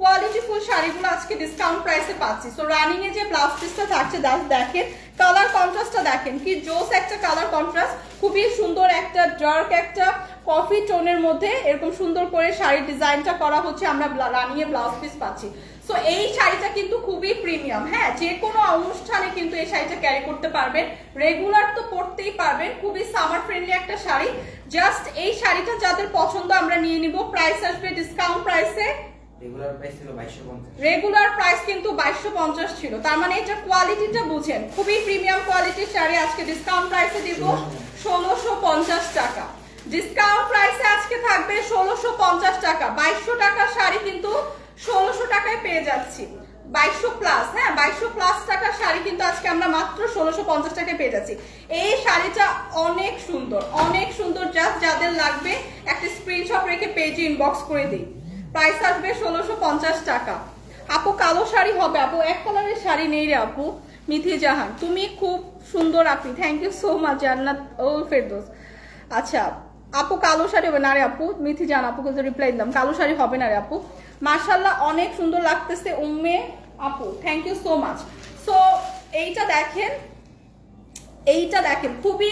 কোয়ালিটিফুল শাড়িগুলো আজকে ডিসকাউন্ট প্রাইসে পাচ্ছি। সো রানিং এ যে ব্লাউজ পিসটা থাকছে দেখেন, কালার কন্ট্রাস্টটা দেখেন কি জোস একটা কালার কন্ট্রাস্ট, খুবই সুন্দর একটা ডার্ক একটা কফি টোনের মধ্যে এরকম সুন্দর করে শাড়ির ডিজাইনটা করা হচ্ছে, আমরা রানিং এ ব্লাউজ পিস পাচ্ছি। সো এই শাড়িটা কিন্তু খুবই প্রিমিয়াম। হ্যাঁ, যে কোনো অনুষ্ঠানে কিন্তু এই শাড়িটা ক্যারি করতে পারবেন, রেগুলার তো পরতেই পারবেন, খুবই সামার ফ্রেন্ডলি একটা শাড়ি। জাস্ট এই শাড়িটা যাদের পছন্দ আমরা নিয়ে নিব। প্রাইস আসবে ডিসকাউন্ট প্রাইসে, রেগুলার প্রাইস কিন্তু 2250 ছিল, তার মানে এটা কোয়ালিটিটা বুঝেন, খুবই প্রিমিয়াম কোয়ালিটির শাড়ি আজকে ডিসকাউন্ট প্রাইসে দিব 1650 টাকা। ডিসকাউন্ট প্রাইসে আজকে থাকবে 1650 টাকা। 2200 টাকার শাড়ি কিন্তু 1600 টাকায় পেয়ে যাচ্ছি, 2200 প্লাস। হ্যাঁ, 2200 প্লাস টাকার শাড়ি কিন্তু আজকে আমরা মাত্র 1650 টাকায় পেয়ে যাচ্ছি। এই শাড়িটা অনেক সুন্দর, অনেক সুন্দর। জাস্ট যাদের লাগবে একটা স্ক্রিনশট রেখে পেজে ইনবক্স করে দিই। প্রাইস আসবে 1650 টাকা। আপু কালো শাড়ি হবে? আপু এক কালারের শাড়ি নেই রে আপু, মিথি জাহান, তুমি খুব সুন্দর আপনি, থ্যাংক ইউ সো মাচ জান্নাত উল ফেরদৌস। আচ্ছা আপু কালো শাড়ি হবে না রে আপু, মিথি জান আপুকে যে রিপ্লাই দিলাম, কালো শাড়ি হবে না রে আপু। মাশাআল্লাহ অনেক সুন্দর লাগতেছে উম্মে আপু, thank you so much. So এইটা দেখেন, এইটা দেখেন খুবই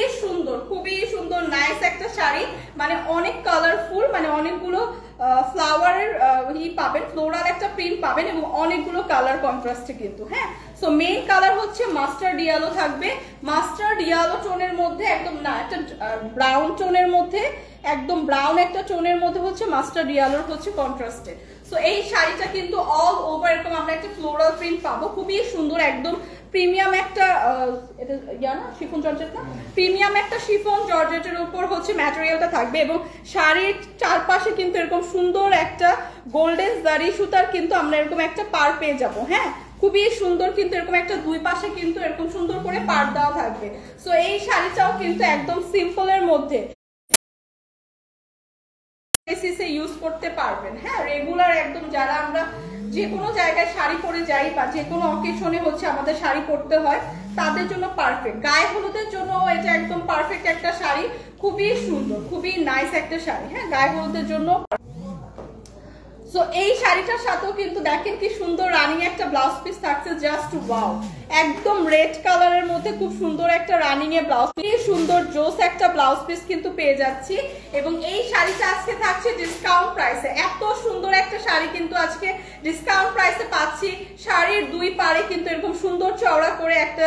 সুন্দর নাইস একটা শাড়ি, মানে অনেক কালারফুল, মানে অনেকগুলো ফ্লাওয়ারের পাবেন, ফ্লোরাল একটা প্রিন্ট পাবেন এবং অনেকগুলো কালার কন্ট্রাস্টে কিন্তু। হ্যাঁ, সো মেইন কালার হচ্ছে মাস্টার্ড ইয়েলো থাকবে, মাস্টার্ড ইয়েলো টোনের মধ্যে একদম না একটা ব্রাউন টোনের মধ্যে, একদম ব্রাউন একটা টোনের মধ্যে হচ্ছে মাস্টার্ড ইয়েলোর হচ্ছে কন্ট্রাস্টে। সো এই শাড়িটা কিন্তু অল ওভার এরকম আমরা একটা ফ্লোরাল প্রিন্ট পাবো, খুবই সুন্দর, একদম প্রিমিয়াম একটা এটা না শিফন জর্জেট না, প্রিমিয়াম একটা শিফন জর্জেটের উপর হচ্ছে ম্যাটেরিয়ালটা থাকবে এবং শাড়ির চারপাশে কিন্তু এরকম সুন্দর একটা গোল্ডেন জারি সুতার কিন্তু আমরা এরকম একটা পার পেয়ে যাবো। হ্যাঁ, খুবই সুন্দর, কিন্তু এরকম একটা দুই পাশে কিন্তু এরকম সুন্দর করে পার দেওয়া থাকবে। সো এই শাড়িটাও কিন্তু একদম সিম্পলের মধ্যে বেসিসে ইউজ করতে পারবেন। হ্যাঁ, রেগুলার একদম যারা আমরা যে কোনো জায়গায় শাড়ি পরে যাই বা যে কোনো অকেশনে হচ্ছে আমাদের শাড়ি পরতে হয় তাদের জন্য পারফেক্ট, গায়ে হলুদের জন্য এটা একদম পারফেক্ট একটা শাড়ি, খুবই সুন্দর, খুবই নাইস একটা শাড়ি। হ্যাঁ, গায়ে হলুদের জন্য। সো এই শাড়িটার সাথেও কিন্তু দেখেন কি সুন্দর রানিং একটা ব্লাউজ পিস থাকছে, জাস্ট ওয়াও, একদম রেড কালারের মধ্যে খুব সুন্দর একটা রানিং এ ব্লাউজ পিস, সুন্দর জোস একটা ব্লাউজ পিস কিন্তু পেয়ে যাচ্ছি। এবং এই শাড়িটা আজকে থাকছে ডিসকাউন্ট প্রাইসে, এত সুন্দর একটা শাড়ি কিন্তু আজকে ডিসকাউন্ট প্রাইসে পাচ্ছি। শাড়ির দুই পাড়ে কিন্তু এরকম সুন্দর চওড়া করে একটা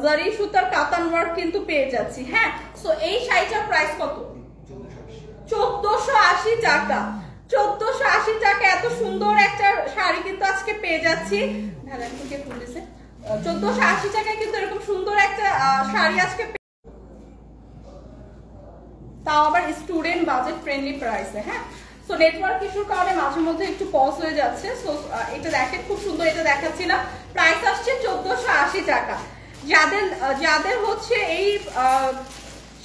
জারি সুতার কাতান ওয়ার্ক কিন্তু পেয়ে যাচ্ছি। হ্যাঁ, সো এই শাড়িটার প্রাইস কত? 1480 টাকা। 1480 টাকা এত সুন্দর একটা শাড়ি কিন্তু আজকে পেয়ে যাচ্ছি। 1480 টাকায় কিন্তু এরকম সুন্দর একটা শাড়ি আজকে, তাও আবার স্টুডেন্ট বাজেট ফ্রেন্ডলি প্রাইসে। হ্যাঁ, সো নেটওয়ার্ক ইস্যুর কারণে মাঝে মধ্যে একটু পজ হয়ে যাচ্ছে। সো এটা দেখেন খুব সুন্দর, এটা দেখাচ্ছিলাম, প্রাইস আসছে 1480 টাকা। যাদের হচ্ছে এই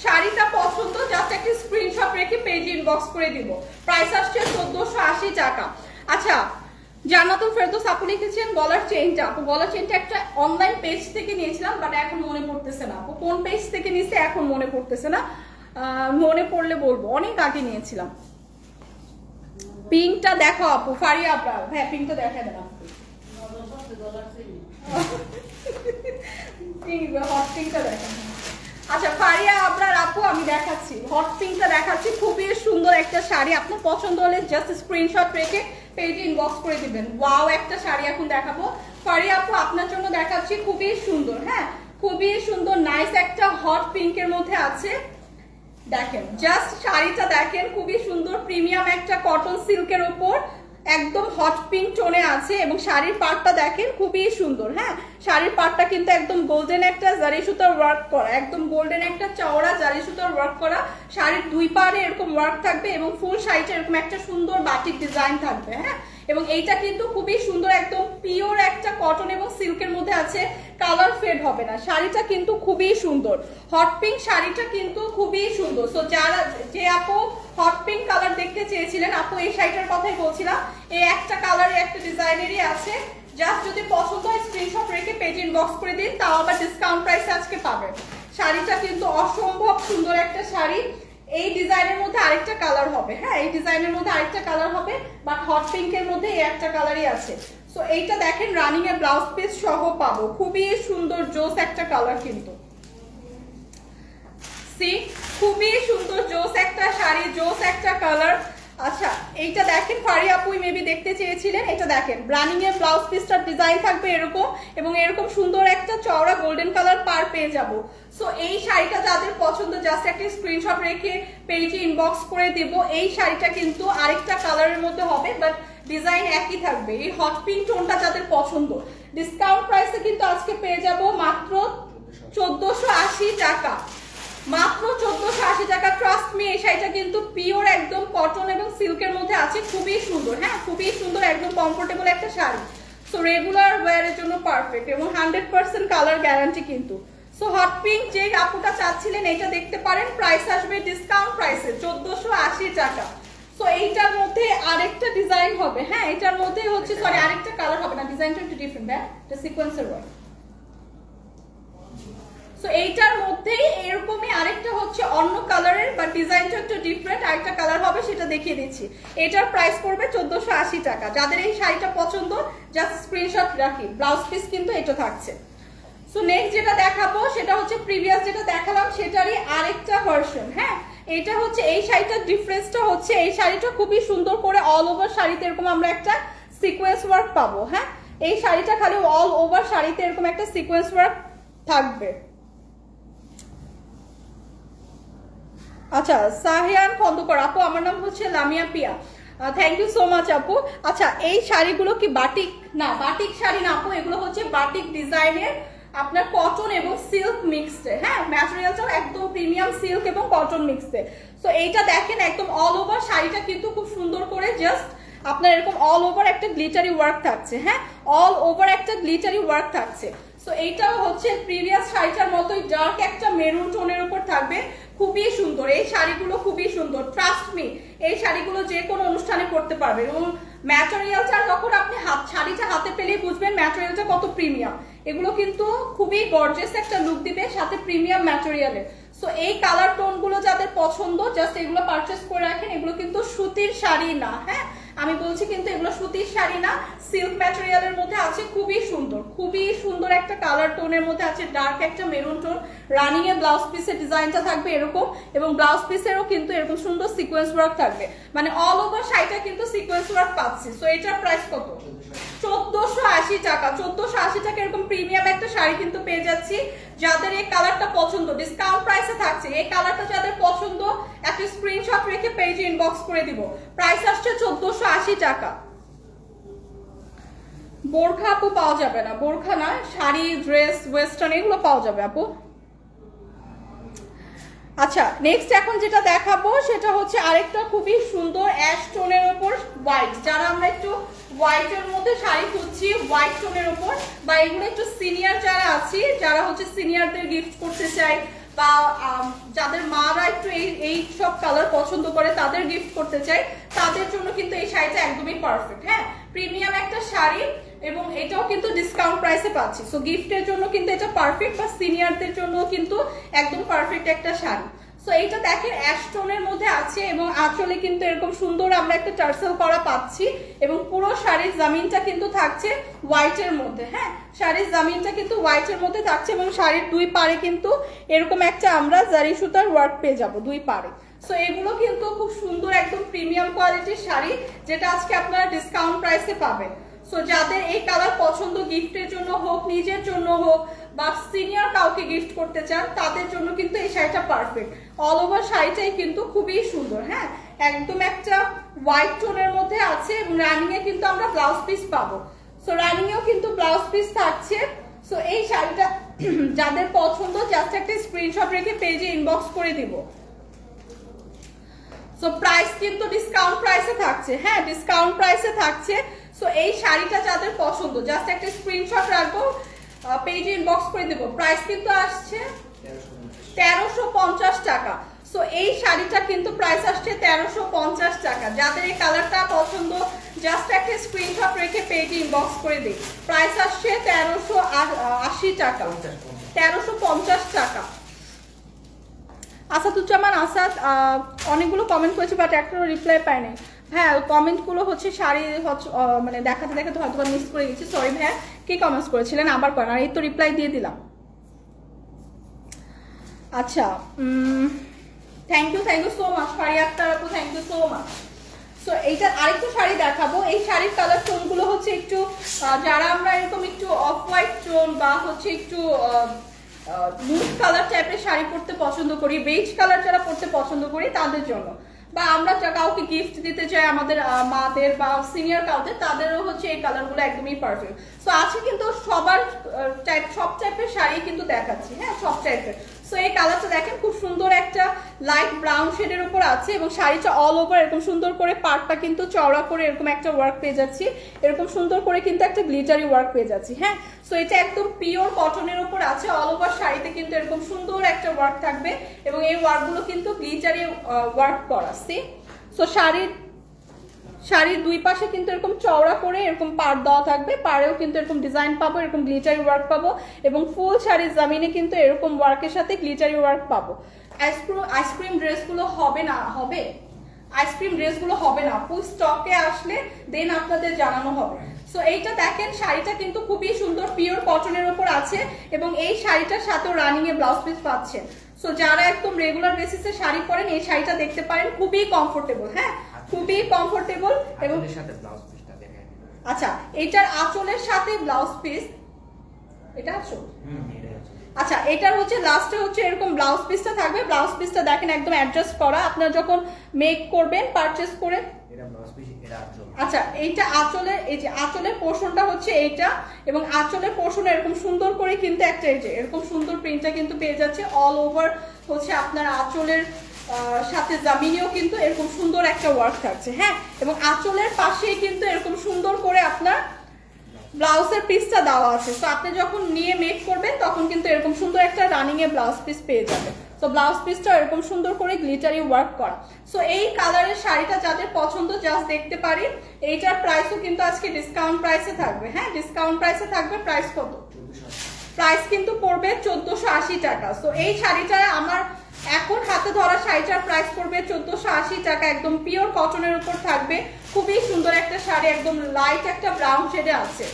শাড়িটা পছন্দ জাস্ট একটা স্ক্রিনশট রেখে পেজে ইনবক্স করে দিব, প্রাইস আসছে 1480 টাকা। আচ্ছা জান্নাতুল ফেরদৌস আপু লিখেছেন গলার চেইনটা, আপু গলার চেইনটা একটা অনলাইন পেজ থেকে নিয়েছিলাম, বাট এখন মনে পড়তেছে না আপু কোন পেজ থেকে নিয়েছে, এখন মনে পড়তেছে না, মনে পড়লে বলবো, অনেক আগে নিয়েছিলাম। পিঙ্কটা দেখো আপু, ফারিয়া আবরার, হ্যাঁ পিঙ্কটা দেখা দেন আপু, হট পিঙ্কটা দেখেন। আচ্ছা ফারিয়া আবরার আপু আমি দেখাচ্ছি, হট পিঙ্কটা দেখাচ্ছি, খুবই সুন্দর একটা শাড়ি, আপনার পছন্দ হলে জাস্ট স্ক্রিনশট রেখে পেজে ইনবক্স করে দিবেন। ওয়াও একটা শাড়ি এখন দেখাবো ফারিয়া আপু, আপনার জন্য দেখাচ্ছি, খুবই সুন্দর। হ্যাঁ, খুবই সুন্দর নাইস একটা হট পিঙ্কের মধ্যে আছে, দেখেন জাস্ট শাড়িটা দেখেন, খুবই সুন্দর প্রিমিয়াম একটা কটন সিল্কের উপর একদম হট পিঙ্ক টোনে আছে এবং শাড়ির পাড়টা দেখেন খুবই সুন্দর। হ্যাঁ, শাড়ির পাড়টা কিন্তু একদম গোল্ডেন একটা জারি সুতার ওয়ার্ক করা, একদম গোল্ডেন একটা চওড়া জারি সুতার ওয়ার্ক করা, শাড়ির দুই পাড়ে এরকম ওয়ার্ক থাকবে এবং ফুল শাড়িটা এরকম একটা সুন্দর বাটিক ডিজাইন থাকবে। হ্যাঁ, এবং এইটা কিন্তু খুবই সুন্দর, একদম পিওর একটা কটন এবং সিল্কের মধ্যে আছে, কালার ফেড হবে না, শাড়িটা কিন্তু খুবই সুন্দর, হট পিঙ্ক শাড়িটা কিন্তু খুবই সুন্দর। সো যারা যে আপু হট পিঙ্ক কালার দেখতে চেয়েছিলেন, আপু এই শাড়িটার কথাই বলছিলাম, এই একটা কালারের একটা ডিজাইনেরই আছে, জাস্ট যদি পছন্দ হয় স্ক্রিনশট রেখে পেজ ইনবক্স করে দিন, তাও আবার ডিসকাউন্ট প্রাইসে আজকে পাবেন। শাড়িটা কিন্তু অসম্ভব সুন্দর একটা শাড়ি, এই ডিজাইনের মধ্যে আরেকটা কালার হবে। হ্যাঁ, এই ডিজাইনের মধ্যে আরেকটা কালার হবে, বাট হট পিঙ্কের মধ্যে এই একটা কালারই আছে। সো এইটা দেখেন রানিং এর ব্লাউজ পিস সহ পাবো, খুবই সুন্দর জোস একটা কালার কিন্তু, সি খুবই সুন্দর জোস একটা শাড়ি, জোস একটা কালার। আচ্ছা এইটা দেখেন ফারিয়া আপু মেবি দেখতে চেয়েছিলেন, এটা দেখেন রানিং এর ব্লাউজ পিসটার ডিজাইন থাকবে এরকম এবং এরকম সুন্দর একটা চওড়া গোল্ডেন কালার পার পেয়ে যাবো। সো এই শাড়িটা যাদের পছন্দ জাস্ট একটা স্ক্রিনশট রেখে পেজে ইনবক্স করে দেব। এই শাড়িটা কিন্তু আরেকটা কালারের মধ্যে হবে, বাট ডিজাইন একই থাকবে। এই হট পিঙ্ক টোনটা যাদের পছন্দ, ডিসকাউন্ট প্রাইসে কিন্তু আজকে পেয়ে যাব মাত্র 1480 টাকা, মাত্র 1480 টাকা। ট্রাস্ট মি, এই শাড়িটা কিন্তু পিওর একদম কটন এবং সিল্কের মধ্যে আছে, খুবই সুন্দর। হ্যাঁ, খুবই সুন্দর, একদম কমফোর্টেবল একটা শাড়ি। সো রেগুলার ওয়্যারের জন্য পারফেক্ট এবং 100% কালার গ্যারান্টি কিন্তু। সো হট পিঙ্ক যে আপুটা চাচ্ছিলেন এটা দেখতে পারেন, প্রাইস আসবে ডিসকাউন্ট প্রাইসে 1480 টাকা। সো এইটার মধ্যে আরেকটা ডিজাইন হবে। হ্যাঁ, এটার মধ্যে হচ্ছে সরি আরেকটা কালার হবে না, ডিজাইনটা একটু ডিফারেন্ট, এটা সিকোয়েন্সের ওয়ার্ক। সো এইটার মধ্যেই এরকমই আরেকটা হচ্ছে অন্য কালারের বা ডিজাইনটা একটু ডিফারেন্ট আরেকটা কালার হবে, সেটা দেখিয়ে দিচ্ছি। এটার প্রাইস পড়বে 1480 টাকা। যাদের এই শাড়িটা পছন্দ জাস্ট স্ক্রিনশট রাখি। ব্লাউজ পিস কিন্তু এটা থাকছে। সো নেক্সট যেটা দেখাবো সেটা হচ্ছে প্রিভিয়াস যেটা দেখালাম সেটারই আরেকটা ভার্সন। হ্যাঁ, এটা হচ্ছে এই শাড়িটার ডিফারেন্সটা হচ্ছে এই শাড়িটা খুবই সুন্দর করে অল ওভার শাড়িতে এরকম আমরা একটা সিকোয়েন্স ওয়ার্ক পাবো। হ্যাঁ, এই শাড়িটা খালি অল ওভার শাড়িতে এরকম একটা সিকোয়েন্স ওয়ার্ক থাকবে। আচ্ছা, সাহিয়ান খন্দকার আপু, আমার নাম হচ্ছে লামিয়া পিয়া, থ্যাংক ইউ সো মাচ আপু। আচ্ছা, এই শাড়িগুলো কি বাটিক? না, বাটিক শাড়ি না আপু, এগুলো হচ্ছে বাটিক ডিজাইনের আপনার কটন এবং সিল্ক মিক্সড। হ্যাঁ, ম্যাটেরিয়ালটাও একদম প্রিমিয়াম সিল্ক এবং কটন মিক্সড। সো এইটা দেখেন একদম অল ওভার শাড়িটা কিন্তু খুব সুন্দর করে জাস্ট আপনার এরকম অল ওভার একটা গ্লিটারি ওয়ার্ক থাকছে। হ্যাঁ, অল ওভার একটা গ্লিটারি ওয়ার্ক থাকছে। সো এইটাও হচ্ছে প্রিভিয়াস শাড়িটার মতোই ডার্ক একটা মেরুন টোনের উপর থাকবে, খুবই সুন্দর। এই শাড়িগুলো খুবই সুন্দর, ট্রাস্ট মি। এই শাড়িগুলো যে কোনো অনুষ্ঠানে পরতে পারবেন এবং ম্যাটেরিয়ালটা যখন আপনি শাড়িটা হাতে পেলেই বুঝবেন ম্যাটেরিয়ালটা কত প্রিমিয়াম। এগুলো কিন্তু খুবই গর্জিয়াস একটা লুক দিবে সাথে প্রিমিয়াম ম্যাটেরিয়ালের। সো এই কালার টোনগুলো যাদের পছন্দ জাস্ট এগুলো পারচেস করে রাখেন। এগুলো কিন্তু সুতির শাড়ি না। হ্যাঁ, আমি বলছি কিন্তু এগুলো সুতির শাড়ি না, সিল্ক ম্যাটেরিয়ালের মধ্যে আছে, খুবই সুন্দর, খুবই সুন্দর একটা কালার টোনের মধ্যে আছে, ডার্ক একটা মেরুন টোন। রানিং এ ব্লাউজ পিসের ডিজাইনটা থাকবে এরকম এবং ব্লাউজ পিসেরও কিন্তু এরকম সুন্দর সিকোয়েন্স ওয়ার্ক থাকবে, মানে অল ওভার শাড়িটা কিন্তু সিকোয়েন্স ওয়ার্ক পাচ্ছি। সো এটার প্রাইস কত? 1480 টাকা। 1480 টাকা এরকম প্রিমিয়াম একটা শাড়ি কিন্তু পেয়ে যাচ্ছি। যাদের এই কালারটা পছন্দ ডিসকাউন্ট প্রাইসে থাকছে, এই কালারটা যাদের পছন্দ একটা স্ক্রিনশট রেখে পেজে ইনবক্স করে দিব। প্রাইস আসছে 1480 টাকা। বোরখা আপু পাওয়া যাবে না, বোরখা না, শাড়ি, ড্রেস, ওয়েস্টার্ন এগুলো পাওয়া যাবে আপু। আচ্ছা, নেক্সট এখন যেটা দেখাবো সেটা হচ্ছে আরেকটা খুবই সুন্দর অ্যাশ টোনের উপর হোয়াইট। যারা আমরা একটু হোয়াইটের মধ্যে শাড়ি খুঁজছি হোয়াইট টোনের উপর, বা এগুলো একটু সিনিয়র যারা আছি, যারা হচ্ছে সিনিয়রদের গিফট করতে চাই, বা যাদের মারা একটু এই সব কালার পছন্দ করে তাদের গিফট করতে চাই, তাদের জন্য কিন্তু এই শাড়িটা একদমই পারফেক্ট। হ্যাঁ, প্রিমিয়াম একটা শাড়ি এবং এটাও কিন্তু ডিসকাউন্ট প্রাইসে পাচ্ছি। সো গিফটের জন্য কিন্তু এটা পারফেক্ট, বা সিনিয়রদের জন্য কিন্তু একদম পারফেক্ট একটা শাড়ি। সো এইটা দেখেন অ্যাশ টোনের মধ্যে আছে এবং আঁচলে কিন্তু এরকম সুন্দর আমরা একটা টার্সেল করা পাচ্ছি এবং পুরো শাড়ির জামিনটা কিন্তু থাকছে হোয়াইটের মধ্যে। হ্যাঁ, শাড়ির জামিনটা কিন্তু হোয়াইটের মধ্যে থাকছে এবং শাড়ির দুই পাড়ে কিন্তু এরকম একটা আমরা জারি সুতার ওয়ার্ক পেয়ে যাবো দুই পাড়ে। সো এগুলো কিন্তু খুব সুন্দর একদম প্রিমিয়াম কোয়ালিটির শাড়ি, যেটা আজকে আপনারা ডিসকাউন্ট প্রাইসে পাবেন। সো যাদের এই কালার পছন্দ গিফটের জন্য হোক, নিজের জন্য হোক, বা সিনিয়র কাউকে গিফট করতে চান, তাদের জন্য কিন্তু এই শাড়িটা পারফেক্ট। অল ওভার শাড়িটাই কিন্তু খুবই সুন্দর। হ্যাঁ, একদম একটা হোয়াইট টোনের মধ্যে আছে এবং রানিং এ কিন্তু আমরা ব্লাউজ পিস পাবো। সো রানিং এও কিন্তু ব্লাউজ পিস থাকছে। সো এই শাড়িটা যাদের পছন্দ জাস্ট একটা স্ক্রিনশট রেখে পেজে ইনবক্স করে দিব। সো প্রাইস কিন্তু ডিসকাউন্ট প্রাইসে থাকছে। হ্যাঁ, ডিসকাউন্ট প্রাইসে থাকছে। সো এই শাড়িটা যাদের পছন্দ জাস্ট একটা স্ক্রিনশট রাখবো, পেজে ইনবক্স করে দেব। প্রাইস কিন্তু আসছে 1350 টাকা। সো এই শাড়িটা কিন্তু প্রাইস আসছে 1350 টাকা। যাদের এই কালারটা পছন্দ জাস্ট একটা স্ক্রিনশট রেখে পেজে ইনবক্স করে দিই। প্রাইস আসছে 1380 টাকা, 1350 টাকা। আসাদুজ্জামান আসাদ অনেকগুলো কমেন্ট করেছে বাট একটা রিপ্লাই পাইনি। হ্যাঁ, কমেন্টগুলো হচ্ছে শাড়ি মানে দেখাতে দেখাতে হয়তো মিস করে গেছি, সরি ভাইয়া। কি কমেন্টস করেছিলেন আবার করেন, আর এই তো রিপ্লাই দিয়ে দিলাম। আচ্ছা, thank you so much Fariya Akter আপু, thank you so much. So এইটা আরেকটু শাড়ি দেখাবো। এই শাড়ির কালার টোনগুলো হচ্ছে একটু যারা আমরা এরকম একটু অফ হোয়াইট টোন বা হচ্ছে একটু নুড কালার টাইপের শাড়ি পরতে পছন্দ করি, বেজ কালার যারা পরতে পছন্দ করি তাদের জন্য, বা আমরা কাউকে গিফট দিতে চাই আমাদের মাদের বা সিনিয়র কাউকে, তাদেরও হচ্ছে এই কালারগুলো একদমই পারফেক্ট। সো আজকে কিন্তু সবার সব টাইপের শাড়ি কিন্তু দেখাচ্ছি। হ্যাঁ, সব টাইপের। সো এই কালারটা দেখেন খুব সুন্দর একটা লাইট ব্রাউন শেডের উপর আছে এবং শাড়িটা অল ওভার এরকম সুন্দর করে পাড়টা কিন্তু চওড়া করে এরকম একটা ওয়ার্ক পেয়ে যাচ্ছি, এরকম সুন্দর করে কিন্তু একটা গ্লিটারি ওয়ার্ক পেয়ে যাচ্ছি। হ্যাঁ, সো এটা একদম পিওর কটনের উপর আছে, অল ওভার শাড়িতে কিন্তু এরকম সুন্দর একটা ওয়ার্ক থাকবে এবং এই ওয়ার্কগুলো কিন্তু গ্লিটারি ওয়ার্ক করা। সো শাড়ির দুই পাশে কিন্তু এরকম চওড়া করে এরকম পাড় দেওয়া থাকবে, পাড়েও কিন্তু এরকম ডিজাইন পাবো, এরকম গ্লিটারি ওয়ার্ক পাবো এবং ফুল শাড়ির জামিনে কিন্তু এরকম ওয়ার্কের সাথে গ্লিটারি ওয়ার্ক পাবো। আইসক্রিম ড্রেসগুলো হবে না, হবে আইসক্রিম ড্রেসগুলো হবে না, ফুল স্টকে আসলে দেন আপনাদের জানানো হবে। সো এইটা দেখেন, শাড়িটা কিন্তু খুবই সুন্দর পিওর কটনের উপর আছে এবং এই শাড়িটার সাথেও রানিং এ ব্লাউজ পিস পাচ্ছেন। সো যারা একদম রেগুলার বেসিসে শাড়ি পরেন এই শাড়িটা দেখতে পারেন, খুবই কমফোর্টেবল, হ্যাঁ খুবই কমফোর্টেবল। এবং আচ্ছা, এইটার আঁচলের সাথে ব্লাউজ পিস, এটা আঁচল, আচ্ছা এটার হচ্ছে লাস্টে হচ্ছে এরকম ব্লাউজ পিসটা থাকবে। ব্লাউজ পিসটা দেখেন একদম অ্যাডজাস্ট করা, আপনারা যখন মেক করবেন পারচেজ করে। আচ্ছা এইটা আঁচলের, এই যে আঁচলের পোর্শনটা হচ্ছে এইটা এবং আঁচলের পোর্শন এরকম সুন্দর করে কিন্তু একটা এই যে এরকম সুন্দর প্রিন্টটা কিন্তু পেয়ে যাচ্ছে অল ওভার হচ্ছে আপনার আঁচলের সাথে জামিনেও কিন্তু এরকম সুন্দর একটা ওয়ার্ক থাকছে, হ্যাঁ এবং আঁচলের পাশেই কিন্তু এরকম সুন্দর করে আপনার ব্লাউজের পিসটা দেওয়া আছে। তো আপনি যখন নিয়ে মেক করবেন তখন কিন্তু এরকম সুন্দর একটা রানিং এ ব্লাউজ পিস পেয়ে যাবেন। তো ব্লাউজ পিসটা এরকম সুন্দর করে গ্লিটারি ওয়ার্ক করা। সো এই কালারের শাড়িটা যাদের পছন্দ জাস্ট দেখতে পারি। এইটার প্রাইসও কিন্তু আজকে ডিসকাউন্ট প্রাইসে থাকবে, হ্যাঁ ডিসকাউন্ট প্রাইসে থাকবে। প্রাইস কত? প্রাইস কিন্তু পড়বে 1480 টাকা। সো এই শাড়িটা আমার এখন হাতে ধরা শাড়িটার প্রাইস পড়বে 1480 টাকা, একদম পিওর কটনের উপর থাকবে, খুবই সুন্দর একটা শাড়ি, একদম লাইট একটা ব্রাউন শেডে আছে।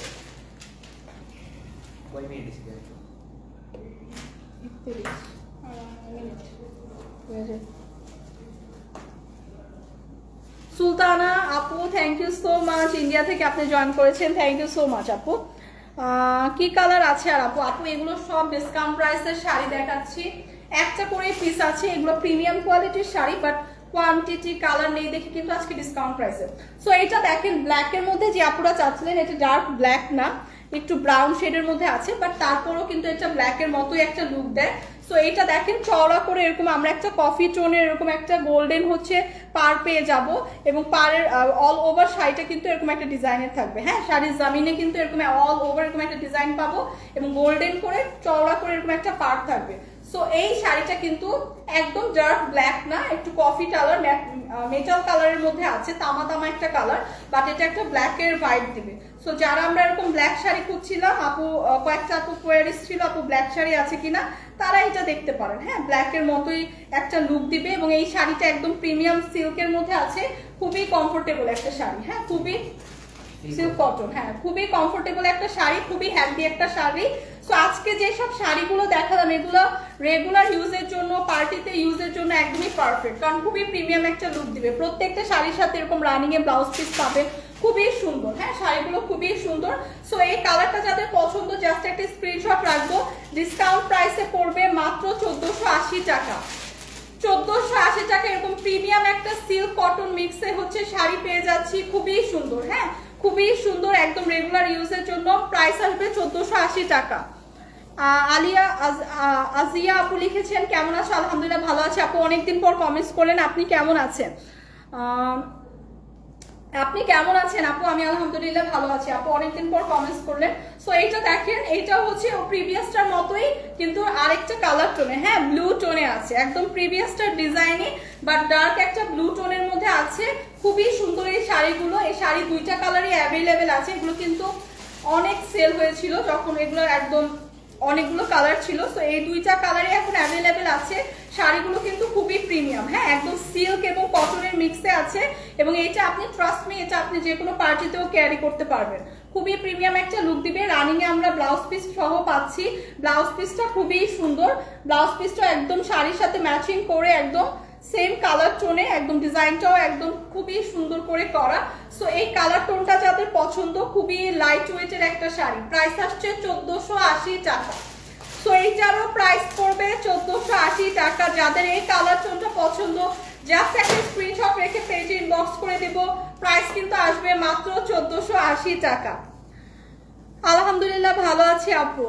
সুলতানা আপু thank you so much, India থেকে আপনি জয়েন করেছেন, থ্যাংক ইউ সো মাচ আপু। কি কালার আছে আর আপু? আপু এগুলো সব ডিসকাউন্ট প্রাইসের শাড়ি দেখাচ্ছি, একটা করে পিস আছে, এগুলো প্রিমিয়াম কোয়ালিটির শাড়ি বাট কোয়ান্টিটি কালার নেই দেখে কিন্তু আজকে ডিসকাউন্ট প্রাইসে। সো এটা দেখেন ব্ল্যাকের মধ্যে যে আপুরা চাচ্ছিলেন, এটা ডার্ক ব্ল্যাক না, একটু ব্রাউন শেডের মধ্যে আছে বাট তারপরেও কিন্তু এটা ব্ল্যাকের মতোই একটা লুক দেয়। সো এইটা দেখেন চওড়া করে এরকম আমরা একটা কফি টোনের এরকম একটা গোল্ডেন হচ্ছে পার পেয়ে যাব এবং পারের অল ওভার শাড়িটা কিন্তু এরকম একটা ডিজাইনের থাকবে, হ্যাঁ শাড়ির জামিনে কিন্তু এরকম অল ওভার এরকম একটা ডিজাইন পাবো এবং গোল্ডেন করে চওড়া করে এরকম একটা পার থাকবে। সো এই শাড়িটা কিন্তু একদম ডার্ক ব্ল্যাক না, একটু কফি কালার মেটাল কালারের মধ্যে আছে, তামা তামা একটা কালার বাট এটা একটা ব্ল্যাকের ভাইব দিবে। সো যারা আমরা এরকম ব্ল্যাক শাড়ি খুঁজছিলাম, আপু কয়েকটা আপু কোয়ারিজ ছিল আপু ব্ল্যাক শাড়ি আছে কিনা, তারা এটা দেখতে পারেন, হ্যাঁ ব্ল্যাকের মতোই একটা লুক দিবে এবং এই শাড়িটা একদম প্রিমিয়াম সিল্কের মধ্যে আছে, খুবই কমফোর্টেবল একটা শাড়ি, হ্যাঁ খুবই সিল্ক কটন, হ্যাঁ খুবই কমফোর্টেবল একটা শাড়ি, খুবই হেলদি একটা শাড়ি। সো আজকে যেসব শাড়িগুলো দেখালাম এগুলো রেগুলার ইউজের জন্য, পার্টিতে ইউজের জন্য একদমই পারফেক্ট, কারণ খুবই প্রিমিয়াম একটা লুক দিবে। প্রত্যেকটা শাড়ির সাথে এরকম রানিং এ ব্লাউজ পিস পাবেন, খুবই সুন্দর, হ্যাঁ শাড়িগুলো খুবই সুন্দর। সো এই কালারটা যাদের পছন্দ জাস্ট একটা স্ক্রিনশট রাখবো, ডিসকাউন্ট প্রাইসে পড়বে মাত্র 1480 টাকা। 1480 টাকা এরকম প্রিমিয়াম একটা সিল্ক কটন মিক্সে হচ্ছে শাড়ি পেয়ে যাচ্ছি, খুবই সুন্দর, হ্যাঁ খুবই সুন্দর, একদম রেগুলার ইউজের জন্য। প্রাইস আসবে 1480 টাকা। আলিয়া আজিয়া আপু লিখেছেন কেমন আছো? আলহামদুলিল্লাহ ভালো আছে আপু, অনেকদিন পর কমেন্টস করলেন, আপনি কেমন আছেন? আপনি কেমন আছেন আপু? আমি আলহামদুলিল্লাহ ভালো আছি আপু, অনেকদিন পর কমেন্টস করলেন। সো এইটা দেখেন, এইটা হচ্ছে প্রিভিয়াসটার মতোই কিন্তু আরেকটা কালার টোনে, হ্যাঁ ব্লু টোনে আছে, একদম প্রিভিয়াসটার ডিজাইনে বাট ডার্ক একটা ব্লু টোনের মধ্যে আছে, খুবই সুন্দর এই শাড়িগুলো। এই শাড়ি দুইটা কালারই অ্যাভেলেবেল আছে, এগুলো কিন্তু অনেক সেল হয়েছিল যখন এগুলো একদম অনেকগুলো কালার ছিল। তো এই দুইটা কালারই এখন অ্যাভেলেবেল আছে, শাড়িগুলো কিন্তু খুবই প্রিমিয়াম, হ্যাঁ একদম সিল্ক এবং কটনের মিক্সে আছে এবং এটা আপনি ট্রাস্ট মি, এটা আপনি যে কোনো পার্টিতেও ক্যারি করতে পারবেন, খুবই প্রিমিয়াম একটা লুক দিবে। রানিং এ আমরা ব্লাউজ পিস সহ পাচ্ছি, ব্লাউজ পিসটা খুবই সুন্দর, ব্লাউজ পিসটা একদম শাড়ির সাথে ম্যাচিং করে একদম সেম কালার টোনে, একদম ডিজাইনটাও একদম খুবই সুন্দর করে করা। সো এই কালার টোনটা যাদের পছন্দ, খুবই লাইট ওয়েটের একটা শাড়ি, প্রাইস আসছে 1480 টাকা। সো এইটারও প্রাইস পড়বে 1480 টাকা। যাদের এই কালার টোনটা পছন্দ জাস্ট একটা স্ক্রিনশট রেখে পেজে ইনবক্স করে দেব, প্রাইস কিন্তু আসবে মাত্র 1480 টাকা। আলহামদুলিল্লাহ ভালো আছি আপু,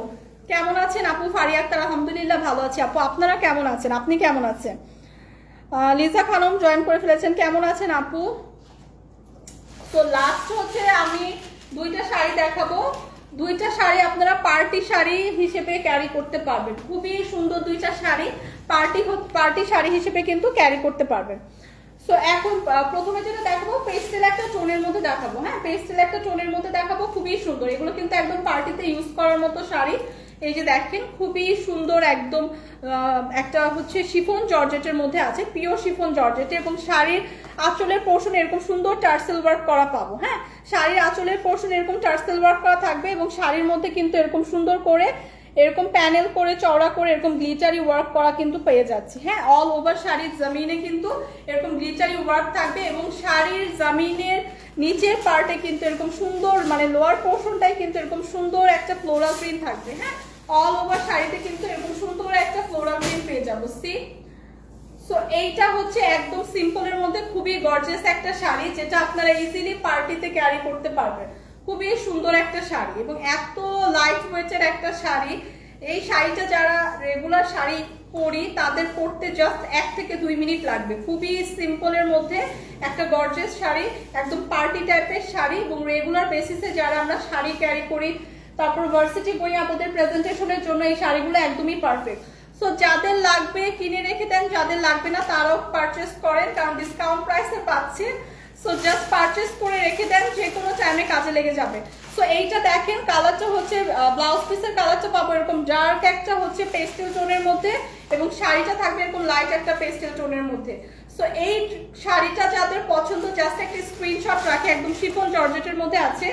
কেমন আছেন আপু? ফারিয়া আক্তার আলহামদুলিল্লাহ ভালো আছি আপু, আপনারা কেমন আছেন? আপনি কেমন আছেন? লিজা খানম জয়েন করে ফেলেছেন, কেমন আছেন আপু? তো লাস্ট হচ্ছে আমি দুইটা শাড়ি দেখাবো, দুইটা শাড়ি আপনারা পার্টি শাড়ি হিসেবে ক্যারি করতে পারবেন, খুবই সুন্দর দুইটা শাড়ি পার্টি শাড়ি হিসেবে কিন্তু ক্যারি করতে পারবেন। সো এখন প্রথমে যেটা দেখাবো পেস্টেল একটা টোনের মধ্যে দেখাবো। হ্যাঁ, পেস্টেল একটা টোনের মধ্যে দেখাবো, খুবই সুন্দর। এগুলো কিন্তু একদম পার্টিতে ইউজ করার মতো শাড়ি। এই যে দেখেন খুবই সুন্দর, একদম একটা হচ্ছে শিফন জর্জেটের মধ্যে আছে, পিওর শিফন জর্জেটে, এবং শাড়ির আঁচলের পোর্শন এরকম সুন্দর টার্সেল ওয়ার্ক করা পাবো। হ্যাঁ, শাড়ির আঁচলের পোর্শন এরকম টার্সেল ওয়ার্ক করা থাকবে, এবং শাড়ির মধ্যে কিন্তু এরকম সুন্দর করে এরকম প্যানেল করে চওড়া করে এরকম গ্লিটারি ওয়ার্ক করা কিন্তু পেয়ে যাচ্ছি। হ্যাঁ, অল ওভার শাড়ির জামিনে কিন্তু এরকম গ্লিটারি ওয়ার্ক থাকবে, এবং শাড়ির জামিনের নিচের পার্টে কিন্তু এরকম সুন্দর, মানে লোয়ার পোর্শনটাই কিন্তু এরকম সুন্দর একটা ফ্লোরাল প্রিন্ট থাকবে। হ্যাঁ, অল ওভার শাড়িতে কিন্তু এরকম সুন্দর একটা ফ্লোরাল প্রিন্ট পেয়ে যাবো। সি সো এইটা হচ্ছে একদম সিম্পলের মধ্যে খুবই গর্জিয়াস একটা শাড়ি, যেটা আপনারা ইজিলি পার্টিতে ক্যারি করতে পারবেন। খুবই সুন্দর একটা শাড়ি, এবং এত লাইট ওয়েটের একটা শাড়ি। এই শাড়িটা যারা রেগুলার শাড়ি পরি তাদের পরতে জাস্ট 1 থেকে 2 মিনিট লাগবে। খুবই সিম্পলের মধ্যে একটা গর্জিয়াস শাড়ি, একদম পার্টি টাইপের শাড়ি, এবং রেগুলার বেসিসে যারা আমরা শাড়ি ক্যারি করি, তারপর ভার্সিটি বই আমাদের প্রেজেন্টেশনের জন্য এই শাড়িগুলো একদমই পারফেক্ট। সো যাদের লাগবে কিনে রেখে দেন, যাদের লাগবে না তারাও পারচেস করেন, কারণ ডিসকাউন্ট প্রাইসে পাচ্ছে। সো জাস্ট পারচেস করে রেখে দেন, যে কোনো টাইমে কাজে লেগে যাবে। সো এইটা দেখেন কালারটা হচ্ছে ব্লাউজ পিসের কালারটা পাবো এরকম ডার্ক একটা হচ্ছে পেস্টেল টোনের মধ্যে, এবং শাড়িটা থাকবে এরকম লাইট একটা পেস্টেল টোনের মধ্যে। সো এই শাড়িটা যাদের পছন্দ জাস্ট একটা স্ক্রিনশট রাখে, একদম শিফন জর্জেটের মধ্যে আছে।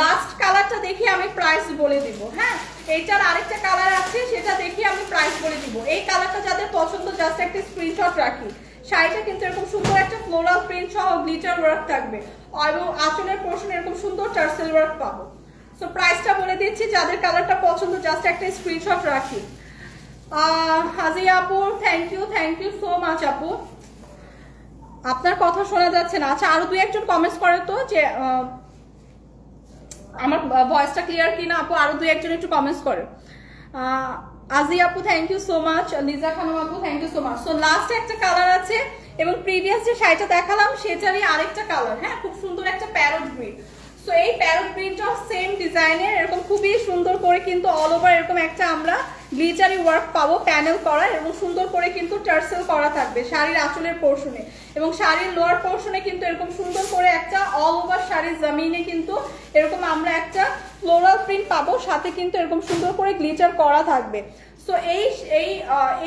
লাস্ট কালারটা দেখি আমি প্রাইস বলে দিব। হ্যাঁ, এইটার আরেকটা কালার আছে, সেটা দেখি আমি প্রাইস বলে দিব। এই কালারটা যাদের পছন্দ জাস্ট একটা স্ক্রিনশট রাখি। শাড়িটা কিন্তু এরকম সুন্দর একটা ফ্লোরাল প্রিন্ট সহ গ্লিটার ওয়ার্ক থাকবে, এবং আঁচলের পোর্শন এরকম সুন্দর টার্সেল ওয়ার্ক পাবো। সো প্রাইসটা বলে দিচ্ছি, যাদের কালারটা পছন্দ জাস্ট একটা স্ক্রিনশট রাখি। হাজিয়া আপু থ্যাংক ইউ সো মাচ আপু। আপনার কথা শোনা যাচ্ছে না। আচ্ছা, আরো 2-1 জন কমেন্টস করে তো যে আমার ভয়েসটা ক্লিয়ার কিনা। আপু আরো 2-1 জন একটু কমেন্টস করে। আজি আপু thank you so much, Liza Khanam আপু thank you so much. So last একটা কালার আছে, এবং প্রিভিয়াস যে শাড়িটা দেখালাম সেটারই আরেকটা কালার। হ্যাঁ, খুব সুন্দর একটা প্যারট গ্রিন। সো এই প্যারট গ্রিনটাও সেম ডিজাইনের, এরকম খুবই সুন্দর করে কিন্তু অল ওভার এরকম একটা আমরা গ্লিটারি ওয়ার্ক পাবো, প্যানেল করা, এবং সুন্দর করে কিন্তু টার্সেল করা থাকবে শাড়ির আঁচলের পোর্শনে, এবং শাড়ির লোয়ার পোর্শনে কিন্তু এরকম সুন্দর করে একটা অল ওভার শাড়ির জামিনে কিন্তু এরকম আমরা একটা ফ্লোরাল প্রিন্ট পাবো, সাথে কিন্তু এরকম সুন্দর করে গ্লিটার করা থাকবে। সো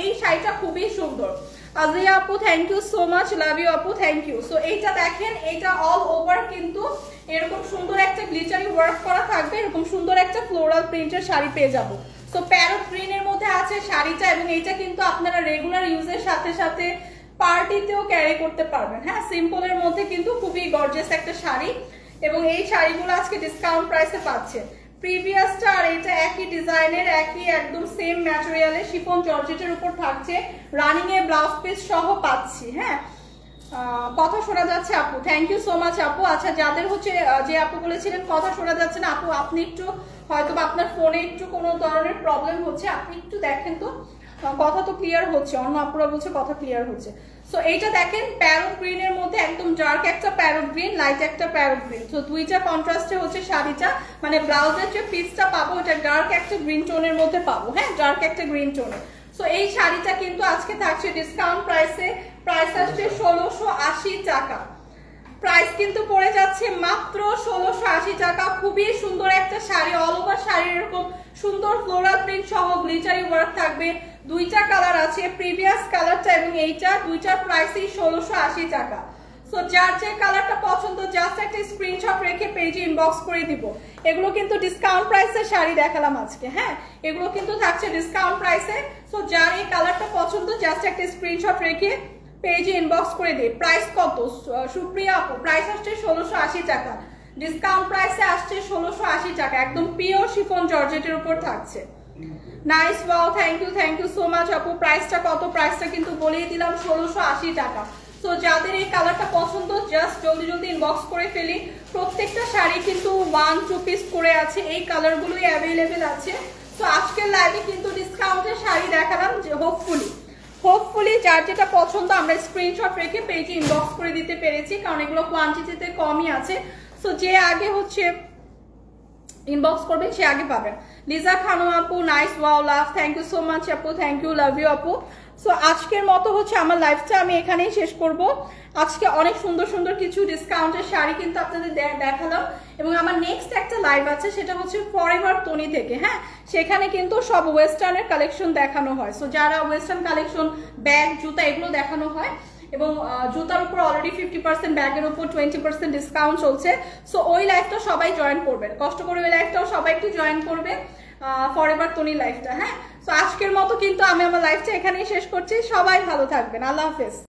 এই শাড়িটা খুবই সুন্দর। আজিয়া আপু thank you so much, love you আপু থ্যাংক ইউ। সো এইটা দেখেন, এইটা অল ওভার কিন্তু এরকম সুন্দর একটা গ্লিটারি ওয়ার্ক করা থাকবে, এরকম সুন্দর একটা ফ্লোরাল প্রিন্টের শাড়ি পেয়ে যাবো। সো প্যারট গ্রিনের মধ্যে আছে শাড়িটা, এবং এইটা কিন্তু আপনারা রেগুলার ইউজের সাথে সাথে পার্টিতেও ক্যারি করতে পারবেন। হ্যাঁ, সিম্পলের মধ্যে কিন্তু খুবই গর্জিয়াস একটা শাড়ি, এবং এই শাড়িগুলো আজকে ডিসকাউন্ট প্রাইসে পাচ্ছে। প্রিভিয়াসটা আর এটা একই ডিজাইনের, একই একদম সেম ম্যাটেরিয়ালে শিফন জর্জেটের উপর থাকছে, রানিং এ ব্লাউজ পিস সহ পাচ্ছি। হ্যাঁ, কথা শোনা যাচ্ছে আপু, থ্যাংক ইউ সো মাচ আপু। আচ্ছা, যাদের হচ্ছে যে আপু বলেছিলেন কথা শোনা যাচ্ছে না, আপু আপনি একটু হয়তো আপনার ফোনে একটু কোনো ধরনের প্রবলেম হচ্ছে, আপনি একটু দেখেন তো। কথা তো ক্লিয়ার হচ্ছে, অন্য আপুরা বলছে কথা ক্লিয়ার হচ্ছে। সো এইটা দেখেন প্যারট গ্রিনের মধ্যে একদম ডার্ক একটা প্যারট গ্রিন, লাইট একটা প্যারট গ্রিন। সো দুইটা কন্ট্রাস্টে হচ্ছে শাড়িটা, মানে ব্লাউজের যে পিসটা পাবো এটা ডার্ক একটা গ্রিন টোনের মধ্যে পাবো। হ্যাঁ, ডার্ক একটা গ্রিন টোনের। সো এই শাড়িটা কিন্তু আজকে থাকছে ডিসকাউন্ট প্রাইসে, প্রাইস আসছে 1680 টাকা। প্রাইস কিন্তু পড়ে যাচ্ছে মাত্র 1680 টাকা। খুবই সুন্দর একটা শাড়ি, অল ওভার শাড়ি এরকম সুন্দর ফ্লোরাল প্রিন্ট সহ গ্লিটারি ওয়ার্ক থাকবে। দুইটা কালার আছে, প্রিভিয়াস কালারটা এবং এইটা, দুইটার প্রাইসই 1680 টাকা। সো যার যে কালারটা পছন্দ জাস্ট একটা স্ক্রিনশট রেখে পেজে ইনবক্স করে দিব। এগুলো কিন্তু ডিসকাউন্ট প্রাইসে শাড়ি দেখালাম আজকে। হ্যাঁ, এগুলো কিন্তু থাকছে ডিসকাউন্ট প্রাইসে। সো যার এই কালারটা পছন্দ জাস্ট একটা স্ক্রিনশট রেখে পেজে ইনবক্স করে দিই। প্রাইস কত সুপ্রিয়া আপু? প্রাইস আসছে 1680 টাকা, ডিসকাউন্ট প্রাইসে আসছে 1680 টাকা, একদম পিওর শিফন জর্জেটের উপর থাকছে। Nice, wow, thank you so much আপু। প্রাইসটা কত? প্রাইসটা কিন্তু বলেই দিলাম 1680 টাকা। সো যাদের এই কালারটা পছন্দ জাস্ট জলদি জলদি ইনবক্স করে ফেলি। প্রত্যেকটা শাড়ি কিন্তু 1-2 পিস করে আছে, এই কালারগুলোই অ্যাভেলেবেল আছে। সো আজকের লাইভে কিন্তু ডিসকাউন্টের শাড়ি দেখালাম, যে হোপফুলি যার যেটা পছন্দ আমরা স্ক্রিনশট রেখে পেজে ইনবক্স করে দিতে পেরেছি, কারণ এগুলো কোয়ান্টিটিতে কমই আছে। সো যে আগে হচ্ছে ইনবক্স করবেন সে আগে পাবেন। লিজা খানম আপু, nice, wow, love, thank you so much আপু, থ্যাংক ইউ, লাভ ইউ আপু। সো আজকের মতো হচ্ছে আমার লাইফটা আমি এখানেই শেষ করব। আজকে অনেক সুন্দর সুন্দর কিছু ডিসকাউন্টের শাড়ি কিন্তু আপনাদের দেখালাম, এবং আমার নেক্সট একটা লাইভ আছে, সেটা হচ্ছে ফরএভার তনি থেকে। হ্যাঁ, সেখানে কিন্তু সব ওয়েস্টার্নের কালেকশন দেখানো হয়। সো যারা ওয়েস্টার্ন কালেকশন, ব্যাগ, জুতা এগুলো দেখানো হয়, এবং জুতার উপর অলরেডি 50%, ব্যাগের উপর 20% ডিসকাউন্ট চলছে। সো ওই লাইভটা সবাই জয়েন করবেন, কষ্ট করে ওই লাইভটাও সবাই একটু জয়েন করবে, ফরএভার তনি লাইভটা। হ্যাঁ, সো আজকের মতো কিন্তু আমি আমার লাইভটা এখানেই শেষ করছি। সবাই ভালো থাকবেন, আল্লাহ হাফেজ।